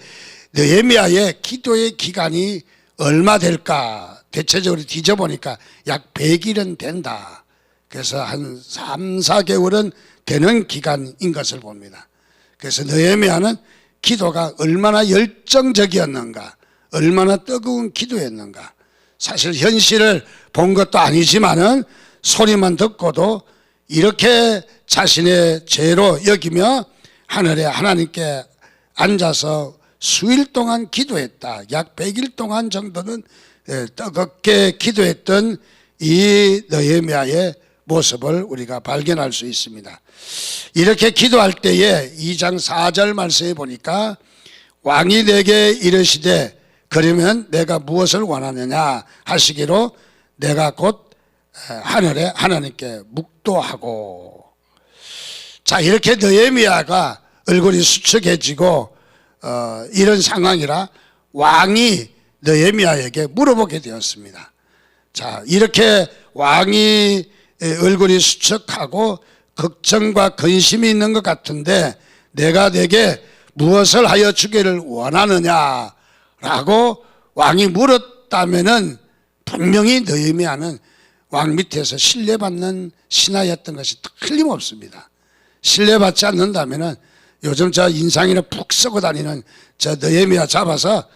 느헤미야의 기도의 기간이 얼마 될까? 대체적으로 뒤져보니까 약 100일은 된다. 그래서 한 3, 4개월은 되는 기간인 것을 봅니다. 그래서 느헤미야는 기도가 얼마나 열정적이었는가, 얼마나 뜨거운 기도였는가. 사실 현실을 본 것도 아니지만은 소리만 듣고도 이렇게 자신의 죄로 여기며 하늘에 하나님께 앉아서 수일 동안 기도했다. 약 100일 동안 정도는 뜨겁게 기도했던 이 느헤미야의 모습을 우리가 발견할 수 있습니다. 이렇게 기도할 때에 2장 4절 말씀에 보니까 왕이 내게 이르시되 그러면 내가 무엇을 원하느냐 하시기로 내가 곧 하늘에 하나님께 묵도하고. 자, 이렇게 느헤미야가 얼굴이 수척해지고 이런 상황이라 왕이 느헤미야에게 물어보게 되었습니다. 자, 이렇게 왕이 얼굴이 수척하고 걱정과 근심이 있는 것 같은데 내가 내게 무엇을 하여 주기를 원하느냐라고 왕이 물었다면은 분명히 느헤미야는 왕 밑에서 신뢰받는 신하였던 것이 틀림없습니다. 신뢰받지 않는다면은 요즘 저 인상이나 푹 쓰고 다니는 저 느헤미야 잡아서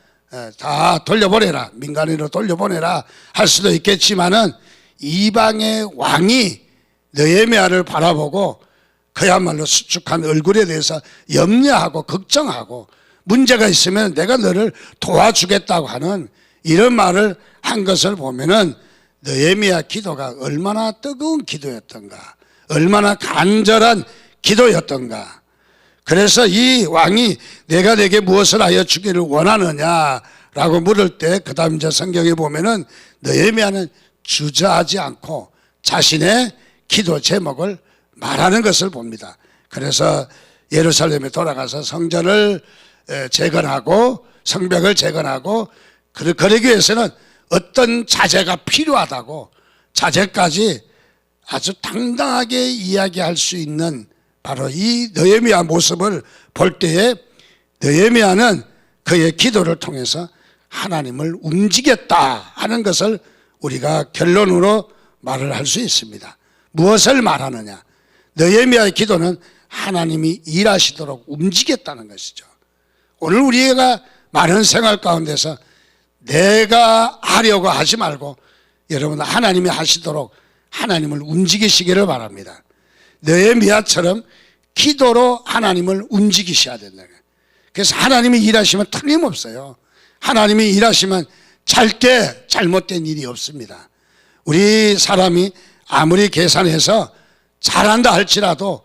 다 돌려보내라, 민간인으로 돌려보내라 할 수도 있겠지만은 이방의 왕이 느헤미야를 바라보고 그야말로 수축한 얼굴에 대해서 염려하고 걱정하고 문제가 있으면 내가 너를 도와주겠다고 하는 이런 말을 한 것을 보면은 느헤미야 기도가 얼마나 뜨거운 기도였던가, 얼마나 간절한 기도였던가. 그래서 이 왕이 내가 내게 무엇을 하여 주기를 원하느냐라고 물을 때 그 다음 이제 성경에 보면은 느헤미야는 주저하지 않고 자신의 기도 제목을 말하는 것을 봅니다. 그래서 예루살렘에 돌아가서 성전을 재건하고 성벽을 재건하고 그러기 위해서는 어떤 자재가 필요하다고 자재까지 아주 당당하게 이야기할 수 있는 바로 이 느헤미야 모습을 볼 때에 느헤미야는 그의 기도를 통해서 하나님을 움직였다 하는 것을 우리가 결론으로 말을 할 수 있습니다. 무엇을 말하느냐? 느헤미야의 기도는 하나님이 일하시도록 움직였다는 것이죠. 오늘 우리가 많은 생활 가운데서 내가 하려고 하지 말고 여러분 하나님이 하시도록 하나님을 움직이시기를 바랍니다. 느헤미야처럼 기도로 하나님을 움직이셔야 된다. 그래서 하나님이 일하시면 틀림없어요. 하나님이 일하시면 절대 잘못된 일이 없습니다. 우리 사람이 아무리 계산해서 잘한다 할지라도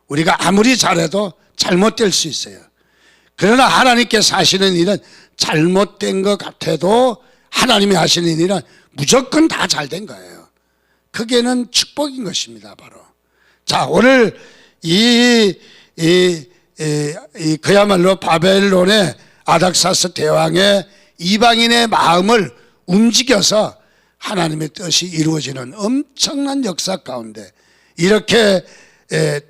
우리가 아무리 잘해도 잘못될 수 있어요. 그러나 하나님께서 하시는 일은 잘못된 것 같아도 하나님이 하시는 일은 무조건 다 잘된 거예요. 그게는 축복인 것입니다, 바로. 자, 오늘 그야말로 바벨론의 아닥사스 대왕의 이방인의 마음을 움직여서 하나님의 뜻이 이루어지는 엄청난 역사 가운데 이렇게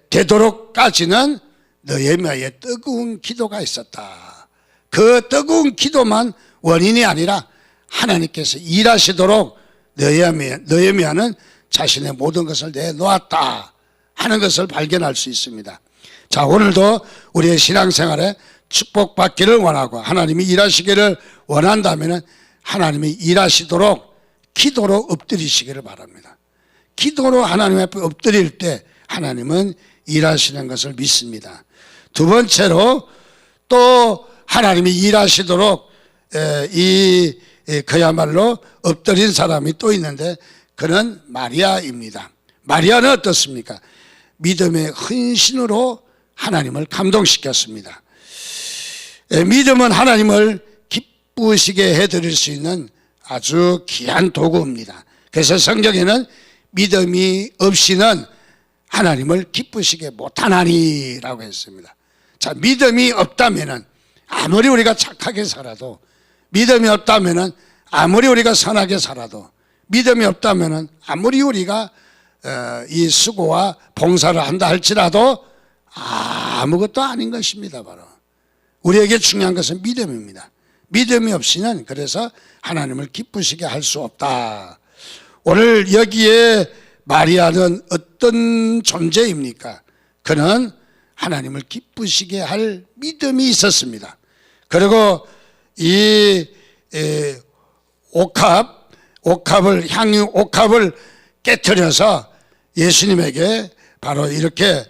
되도록까지는 느헤미야의 뜨거운 기도가 있었다. 그 뜨거운 기도만 원인이 아니라 하나님께서 일하시도록 느헤미야는 자신의 모든 것을 내놓았다 하는 것을 발견할 수 있습니다. 자, 오늘도 우리의 신앙생활에 축복받기를 원하고 하나님이 일하시기를 원한다면 하나님이 일하시도록 기도로 엎드리시기를 바랍니다. 기도로 하나님 앞에 엎드릴 때 하나님은 일하시는 것을 믿습니다. 두 번째로 또 하나님이 일하시도록 그야말로 엎드린 사람이 또 있는데 그는 마리아입니다. 마리아는 어떻습니까? 믿음의 헌신으로 하나님을 감동시켰습니다. 믿음은 하나님을 기쁘시게 해드릴 수 있는 아주 귀한 도구입니다. 그래서 성경에는 믿음이 없이는 하나님을 기쁘시게 못하나니라고 했습니다. 자, 믿음이 없다면은 아무리 우리가 착하게 살아도, 믿음이 없다면은 아무리 우리가 선하게 살아도, 믿음이 없다면은 아무리 우리가 이 수고와 봉사를 한다 할지라도 아무것도 아닌 것입니다. 바로 우리에게 중요한 것은 믿음입니다. 믿음이 없이는 그래서 하나님을 기쁘시게 할 수 없다. 오늘 여기에 마리아는 어떤 존재입니까? 그는 하나님을 기쁘시게 할 믿음이 있었습니다. 그리고 이 향유 옥합을 깨트려서 예수님에게 바로 이렇게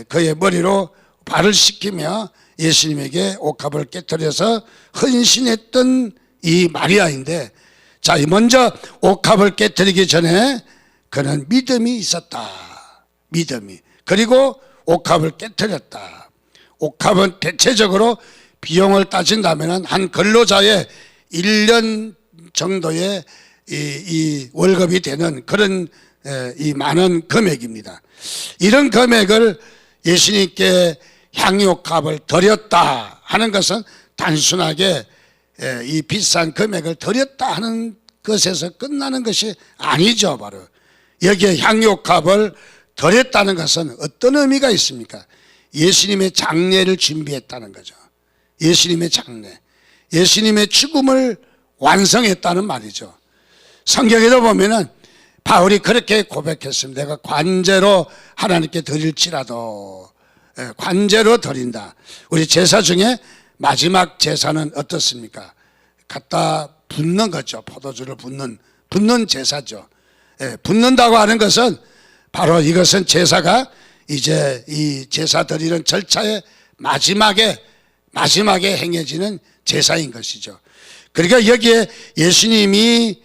그의 머리로 발을 씻기며 예수님에게 옥합을 깨뜨려서 헌신했던 이 마리아인데, 자, 먼저 옥합을 깨뜨리기 전에 그는 믿음이 있었다. 믿음이. 그리고 옥합을 깨뜨렸다. 옥합은 대체적으로 비용을 따진다면 한 근로자의 1년 정도의 이 월급이 되는 그런 이 많은 금액입니다. 이런 금액을 예수님께 향유옥합을 드렸다 하는 것은 단순하게 이 비싼 금액을 드렸다 하는 것에서 끝나는 것이 아니죠. 바로 여기에 향유옥합을 드렸다는 것은 어떤 의미가 있습니까? 예수님의 장례를 준비했다는 거죠. 예수님의 장례, 예수님의 죽음을 완성했다는 말이죠. 성경에도 보면은 바울이 그렇게 고백했습니다. 내가 관제로 하나님께 드릴지라도, 관제로 드린다. 우리 제사 중에 마지막 제사는 어떻습니까? 갖다 붓는 거죠. 포도주를 붓는 제사죠. 붓는다고 하는 것은 바로 이것은 제사가 이제 이 제사 드리는 절차의 마지막에 행해지는 제사인 것이죠. 그러니까 여기에 예수님이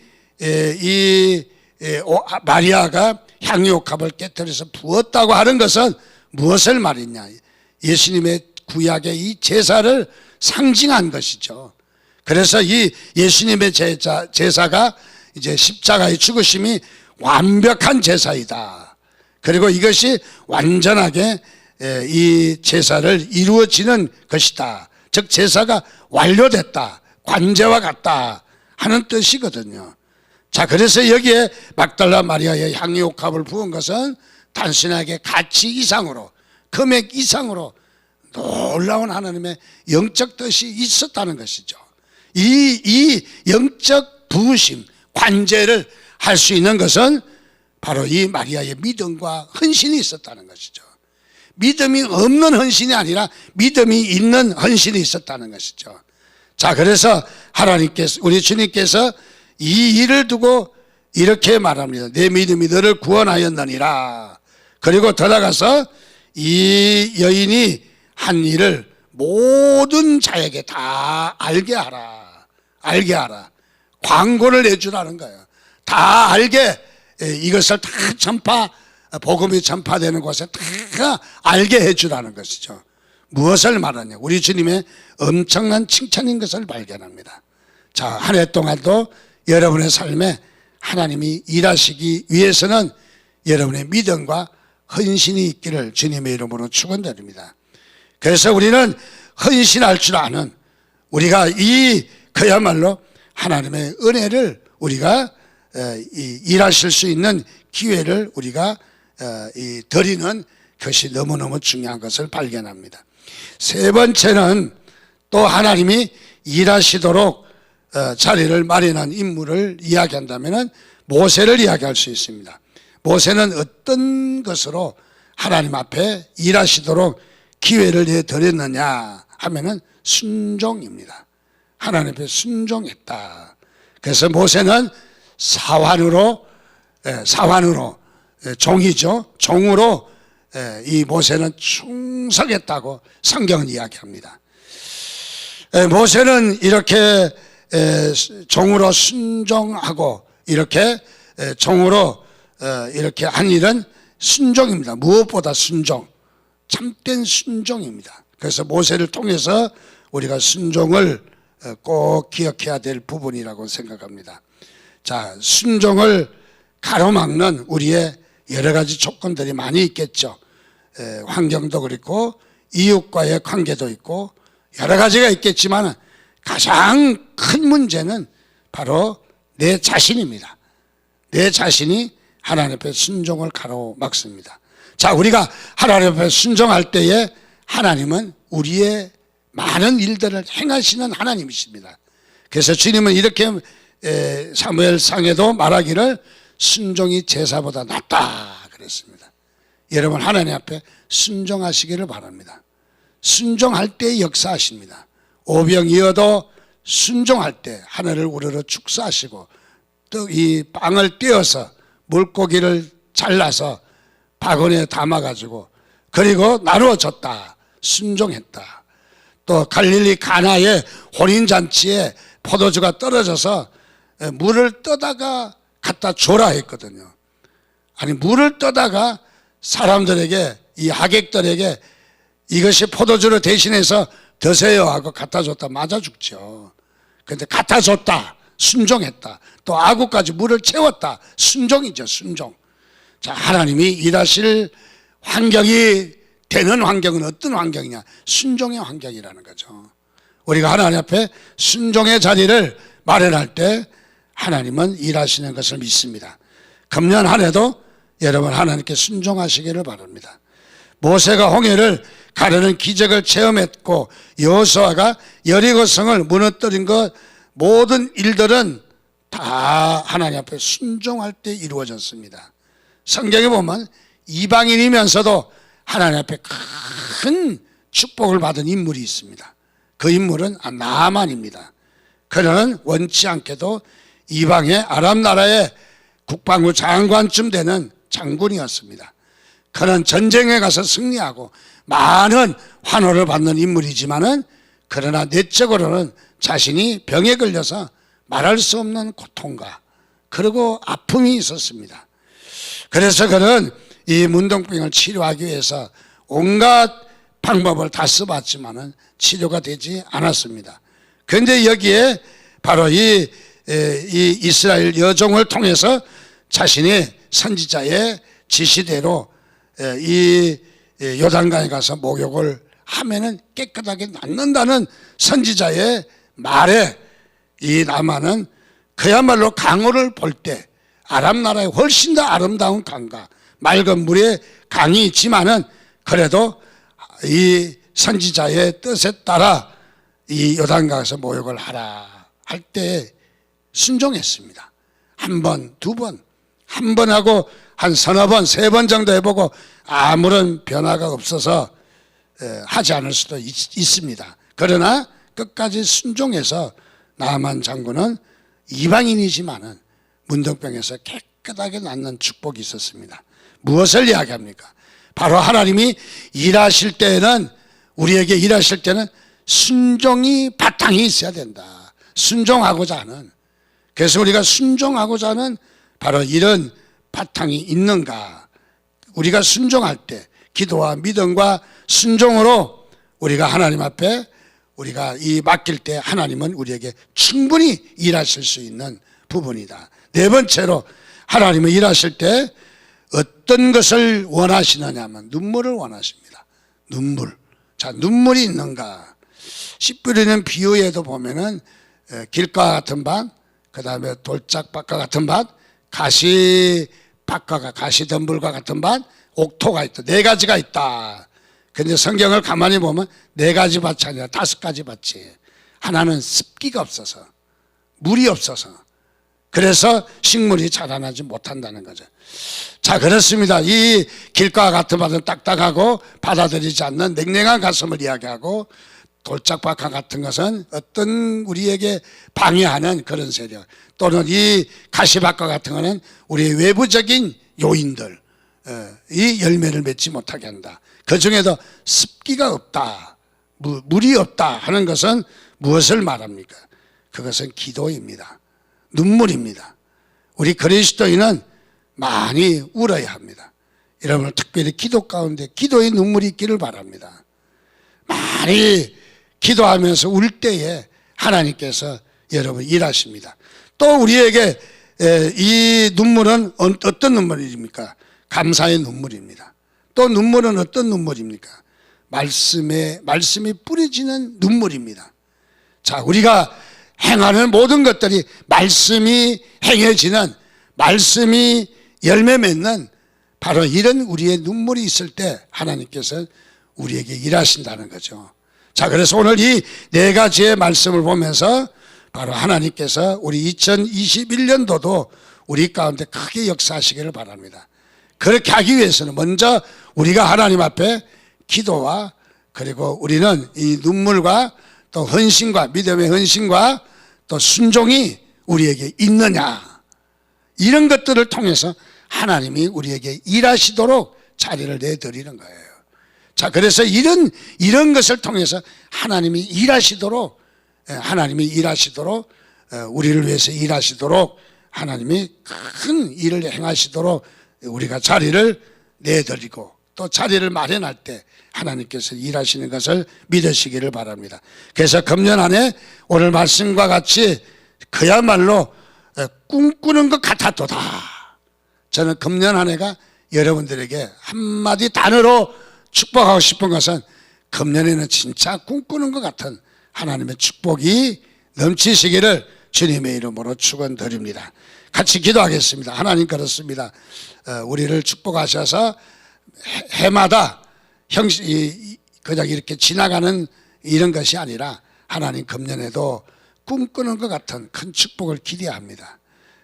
마리아가 향유옥합을 깨뜨려서 부었다고 하는 것은 무엇을 말했냐? 예수님의 구약의 이 제사를 상징한 것이죠. 그래서 이 예수님의 제사가 이제 십자가의 죽으심이 완벽한 제사이다. 그리고 이것이 완전하게 이 제사를 이루어지는 것이다. 즉 제사가 완료됐다, 관제와 같다 하는 뜻이거든요. 자, 그래서 여기에 막달라 마리아의 향유옥합을 부은 것은 단순하게 가치 이상으로, 금액 이상으로 놀라운 하나님의 영적 뜻이 있었다는 것이죠. 이 영적 부으심, 관제를 할 수 있는 것은 바로 이 마리아의 믿음과 헌신이 있었다는 것이죠. 믿음이 없는 헌신이 아니라 믿음이 있는 헌신이 있었다는 것이죠. 자, 그래서 하나님께서, 우리 주님께서 이 일을 두고 이렇게 말합니다. 내 믿음이 너를 구원하였느니라. 그리고 들어가서 이 여인이 한 일을 모든 자에게 다 알게 하라. 알게 하라. 광고를 내주라는 거예요. 다 알게, 이것을 다 복음이 전파되는 곳에 다 알게 해주라는 것이죠. 무엇을 말하냐? 우리 주님의 엄청난 칭찬인 것을 발견합니다. 자, 한 해 동안도 여러분의 삶에 하나님이 일하시기 위해서는 여러분의 믿음과 헌신이 있기를 주님의 이름으로 축원드립니다. 그래서 우리는 헌신할 줄 아는, 우리가 그야말로 하나님의 은혜를 우리가 일하실 수 있는 기회를 우리가 드리는 것이 너무너무 중요한 것을 발견합니다. 세 번째는 또 하나님이 일하시도록 자리를 마련한 인물을 이야기한다면 모세를 이야기할 수 있습니다. 모세는 어떤 것으로 하나님 앞에 일하시도록 기회를 내드렸느냐 하면은 순종입니다. 하나님 앞에 순종했다. 그래서 모세는 사환으로 종이죠. 종으로 이 모세는 충성했다고 성경은 이야기합니다. 모세는 이렇게 종으로 순종하고 이렇게 종으로 이렇게 한 일은 순종입니다. 무엇보다 순종, 참된 순종입니다. 그래서 모세를 통해서 우리가 순종을 꼭 기억해야 될 부분이라고 생각합니다. 자, 순종을 가로막는 우리의 여러 가지 조건들이 많이 있겠죠. 환경도 그렇고 이웃과의 관계도 있고 여러 가지가 있겠지만 가장 큰 문제는 바로 내 자신입니다. 내 자신이 하나님 앞에 순종을 가로막습니다. 자, 우리가 하나님 앞에 순종할 때에 하나님은 우리의 많은 일들을 행하시는 하나님이십니다. 그래서 주님은 이렇게 사무엘상에도 말하기를 순종이 제사보다 낫다 그랬습니다. 여러분, 하나님 앞에 순종하시기를 바랍니다. 순종할 때 역사하십니다. 오병이어도 순종할 때 하늘을 우러러 축사하시고 또 이 빵을 떼어서 물고기를 잘라서 바구니에 담아가지고 그리고 나누어졌다. 순종했다. 또 갈릴리 가나의 혼인잔치에 포도주가 떨어져서 물을 떠다가 갖다 줘라 했거든요. 아니 물을 떠다가 사람들에게, 이 하객들에게 이것이 포도주를 대신해서 드세요 하고 갖다 줬다. 맞아 죽죠. 그런데 갖다 줬다. 순종했다. 또 아구까지 물을 채웠다. 순종이죠. 순종. 자, 하나님이 일하실 환경이 되는 환경은 어떤 환경이냐? 순종의 환경이라는 거죠. 우리가 하나님 앞에 순종의 자리를 마련할 때 하나님은 일하시는 것을 믿습니다. 금년 한 해도 여러분 하나님께 순종하시기를 바랍니다. 모세가 홍해를 가르는 기적을 체험했고 여호수아가 여리고성을 무너뜨린 것, 모든 일들은 다 하나님 앞에 순종할 때 이루어졌습니다. 성경에 보면 이방인이면서도 하나님 앞에 큰 축복을 받은 인물이 있습니다. 그 인물은 나아만입니다. 그는 원치 않게도 이방의 아람 나라의 국방부 장관쯤 되는 장군이었습니다. 그는 전쟁에 가서 승리하고 많은 환호를 받는 인물이지만은, 그러나 내적으로는 자신이 병에 걸려서 말할 수 없는 고통과 그리고 아픔이 있었습니다. 그래서 그는 이 문둥병을 치료하기 위해서 온갖 방법을 다 써봤지만은 치료가 되지 않았습니다. 그런데 여기에 바로 이 이스라엘 여종을 통해서 자신이 선지자의 지시대로 이 요단강에 가서 목욕을 하면은 깨끗하게 낫는다는 선지자의 말에 이 나만은 그야말로 강호를 볼 때 아람 나라에 훨씬 더 아름다운 강과 맑은 물의 강이 있지만은 그래도 이 선지자의 뜻에 따라 이 요단강에서 목욕을 하라 할 때 순종했습니다. 한 번, 두 번, 한 번 하고 한 서너 번, 세 번 정도 해보고 아무런 변화가 없어서 하지 않을 수도 있습니다. 그러나 끝까지 순종해서 나아만 장군은 이방인이지만은 문둥병에서 깨끗하게 낫는 축복이 있었습니다. 무엇을 이야기합니까? 바로 하나님이 일하실 때는, 우리에게 일하실 때는 순종이 바탕이 있어야 된다. 순종하고자 하는. 그래서 우리가 순종하고자 하는 바로 이런 바탕이 있는가? 우리가 순종할 때 기도와 믿음과 순종으로 우리가 하나님 앞에 우리가 이 맡길 때 하나님은 우리에게 충분히 일하실 수 있는 부분이다. 네 번째로 하나님은 일하실 때 어떤 것을 원하시느냐 하면 눈물을 원하십니다. 눈물. 자, 눈물이 있는가? 씨 뿌리는 비유에도 보면은 길가 같은 밭, 그 다음에 돌짝밭과 같은 밭, 가시밭과 가시덤불과 같은 밭, 옥토가 있다. 네 가지가 있다. 근데 성경을 가만히 보면 네 가지 밭이 아니라 5가지 밭이. 하나는 습기가 없어서, 물이 없어서, 그래서 식물이 자라나지 못한다는 거죠. 자, 그렇습니다. 이 길가와 같은 밭은 딱딱하고 받아들이지 않는 냉랭한 가슴을 이야기하고, 돌짝밭과 같은 것은 어떤 우리에게 방해하는 그런 세력, 또는 이 가시밭과 같은 것은 우리의 외부적인 요인들, 이 열매를 맺지 못하게 한다. 그 중에도 습기가 없다, 물이 없다 하는 것은 무엇을 말합니까? 그것은 기도입니다. 눈물입니다. 우리 그리스도인은 많이 울어야 합니다. 여러분, 특별히 기도 가운데 기도의 눈물이 있기를 바랍니다. 많이 기도하면서 울 때에 하나님께서 여러분 일하십니다. 또 우리에게 이 눈물은 어떤 눈물입니까? 감사의 눈물입니다. 또 눈물은 어떤 눈물입니까? 말씀이 뿌려지는 눈물입니다. 자, 우리가 행하는 모든 것들이 말씀이 행해지는, 말씀이 열매 맺는 바로 이런 우리의 눈물이 있을 때 하나님께서 우리에게 일하신다는 거죠. 자, 그래서 오늘 이 네 가지의 말씀을 보면서 바로 하나님께서 우리 2021년도도 우리 가운데 크게 역사하시기를 바랍니다. 그렇게 하기 위해서는 먼저 우리가 하나님 앞에 기도와, 그리고 우리는 이 눈물과 또 헌신과, 믿음의 헌신과 또 순종이 우리에게 있느냐, 이런 것들을 통해서 하나님이 우리에게 일하시도록 자리를 내드리는 거예요. 자, 그래서 이런 것을 통해서 하나님이 일하시도록 우리를 위해서 일하시도록 하나님이 큰 일을 행하시도록 우리가 자리를 내드리고 또 자리를 마련할 때 하나님께서 일하시는 것을 믿으시기를 바랍니다. 그래서 금년 안에 오늘 말씀과 같이 그야말로 꿈꾸는 것 같았도다. 저는 금년 한 해가 여러분들에게 한마디 단어로 축복하고 싶은 것은 금년에는 진짜 꿈꾸는 것 같은 하나님의 축복이 넘치시기를 주님의 이름으로 축원드립니다. 같이 기도하겠습니다. 하나님, 그렇습니다. 우리를 축복하셔서 해마다 그냥 이렇게 지나가는 이런 것이 아니라 하나님, 금년에도 꿈꾸는 것 같은 큰 축복을 기대합니다.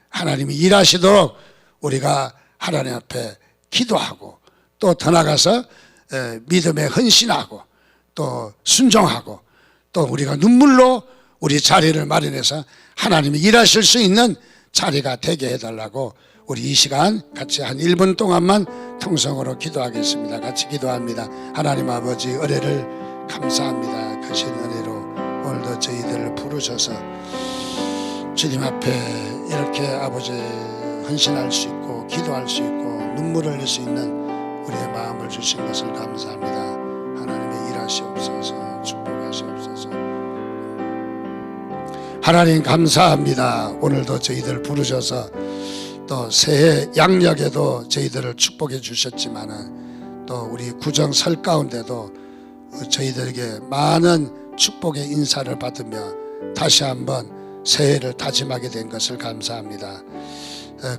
하나님이 일하시도록 우리가 하나님 앞에 기도하고 또 더 나가서 믿음에 헌신하고 또 순종하고 또 우리가 눈물로 우리 자리를 마련해서 하나님이 일하실 수 있는 자리가 되게 해달라고 우리 이 시간 같이 한 1분 동안만 통성으로 기도하겠습니다. 같이 기도합니다. 하나님 아버지, 은혜를 감사합니다. 크신 은혜로 오늘도 저희들을 부르셔서 주님 앞에 이렇게 아버지 헌신할 수 있고 기도할 수 있고 눈물을 흘릴 수 있는 우리의 마음을 주신 것을 감사합니다. 하나님의 일하시옵소서, 축복하시옵소서. 하나님 감사합니다. 오늘도 저희들 부르셔서 또 새해 양력에도 저희들을 축복해 주셨지만은 또 우리 구정설 가운데도 저희들에게 많은 축복의 인사를 받으며 다시 한번 새해를 다짐하게 된 것을 감사합니다.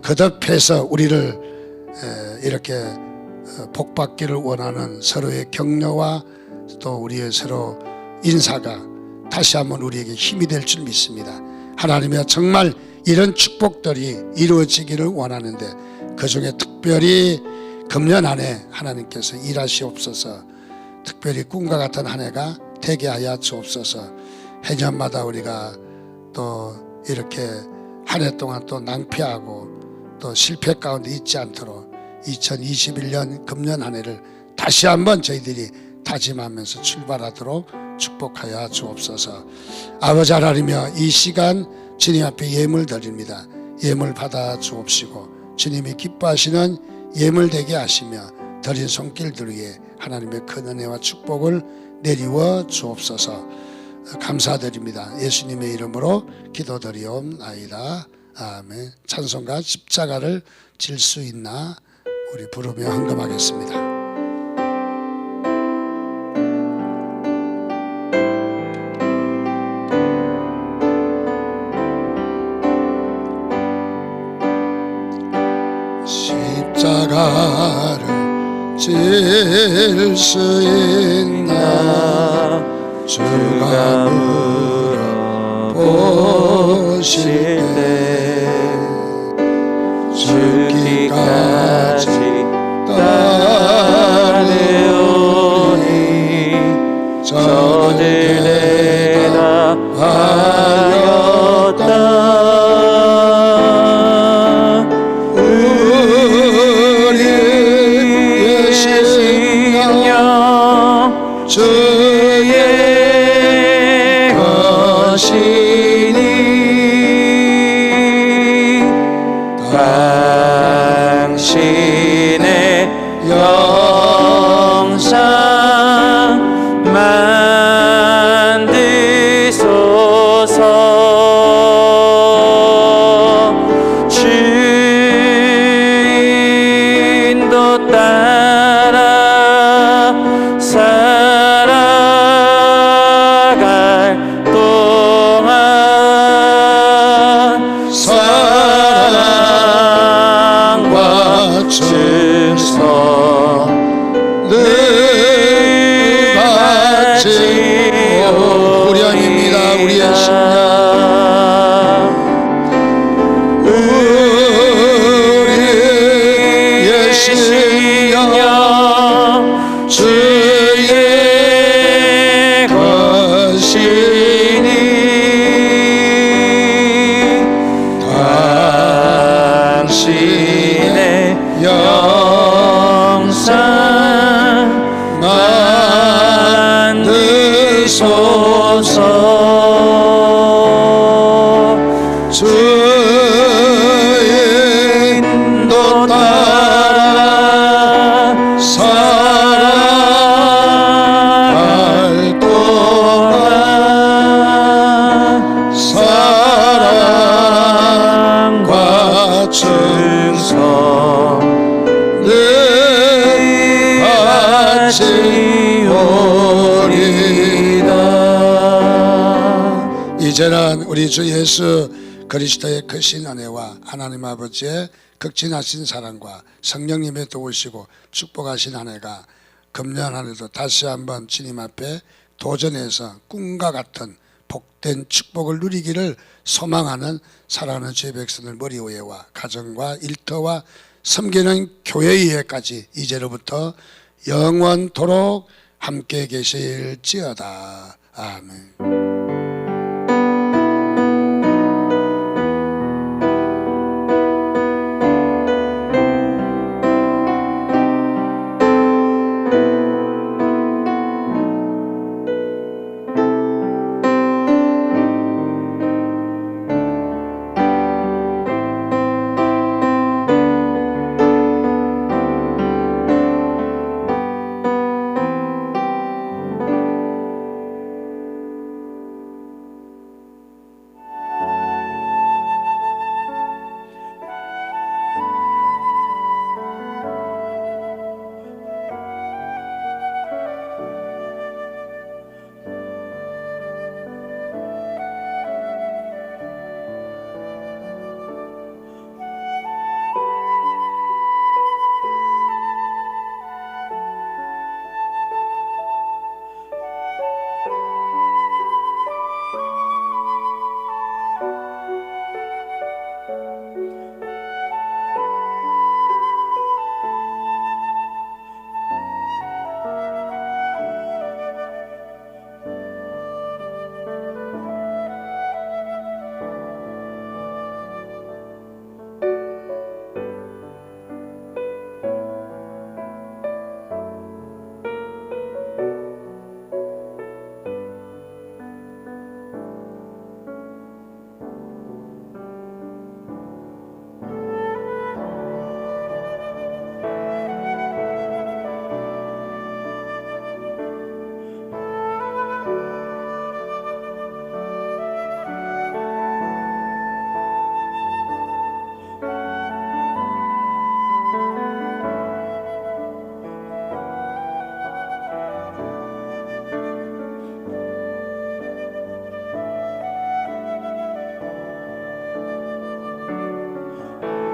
거듭해서 우리를 이렇게 복받기를 원하는 서로의 격려와 또 우리의 서로 인사가 다시 한번 우리에게 힘이 될 줄 믿습니다. 하나님이여, 정말 이런 축복들이 이루어지기를 원하는데 그중에 특별히 금년 안에 하나님께서 일하시옵소서. 특별히 꿈과 같은 한 해가 되게 하여 주옵소서. 해년마다 우리가 또 이렇게 한 해 동안 또 낭패하고 또 실패 가운데 있지 않도록 2021년 금년 한 해를 다시 한번 저희들이 다짐하면서 출발하도록 축복하여 주옵소서. 아버지 하나님이여, 이 시간 주님 앞에 예물 드립니다. 예물 받아 주옵시고 주님이 기뻐하시는 예물 되게 하시며 드린 손길들 위에 하나님의 큰 은혜와 축복을 내리워 주옵소서. 감사드립니다. 예수님의 이름으로 기도드리옵나이다. 아멘. 찬송가 십자가를 질 수 있나 우리 부르며 헌금하겠습니다. 십자가를 질 수 있나 주가 물어보실 때 죽기까지 따르오니 저들 대답하였다. 우리의 심령 주의 것이니 당신의 영상 만드소서. 주인도 따라 살아갈 동안 주옵소서. 주의 인도 따라 살아갈 동안 사랑과 충성 늘 같이 오리다. 이제는 우리 주 예수 그리스도의 크신 은혜와 하나님 아버지의 극진하신 사랑과 성령님의 도우시고 축복하신 한 해가 금년 한 해도 다시 한번 주님 앞에 도전해서 꿈과 같은 복된 축복을 누리기를 소망하는 사랑하는 주의 백성들 머리 위에와 가정과 일터와 섬기는 교회 위에까지 이제로부터 영원토록 함께 계실지어다. 아멘.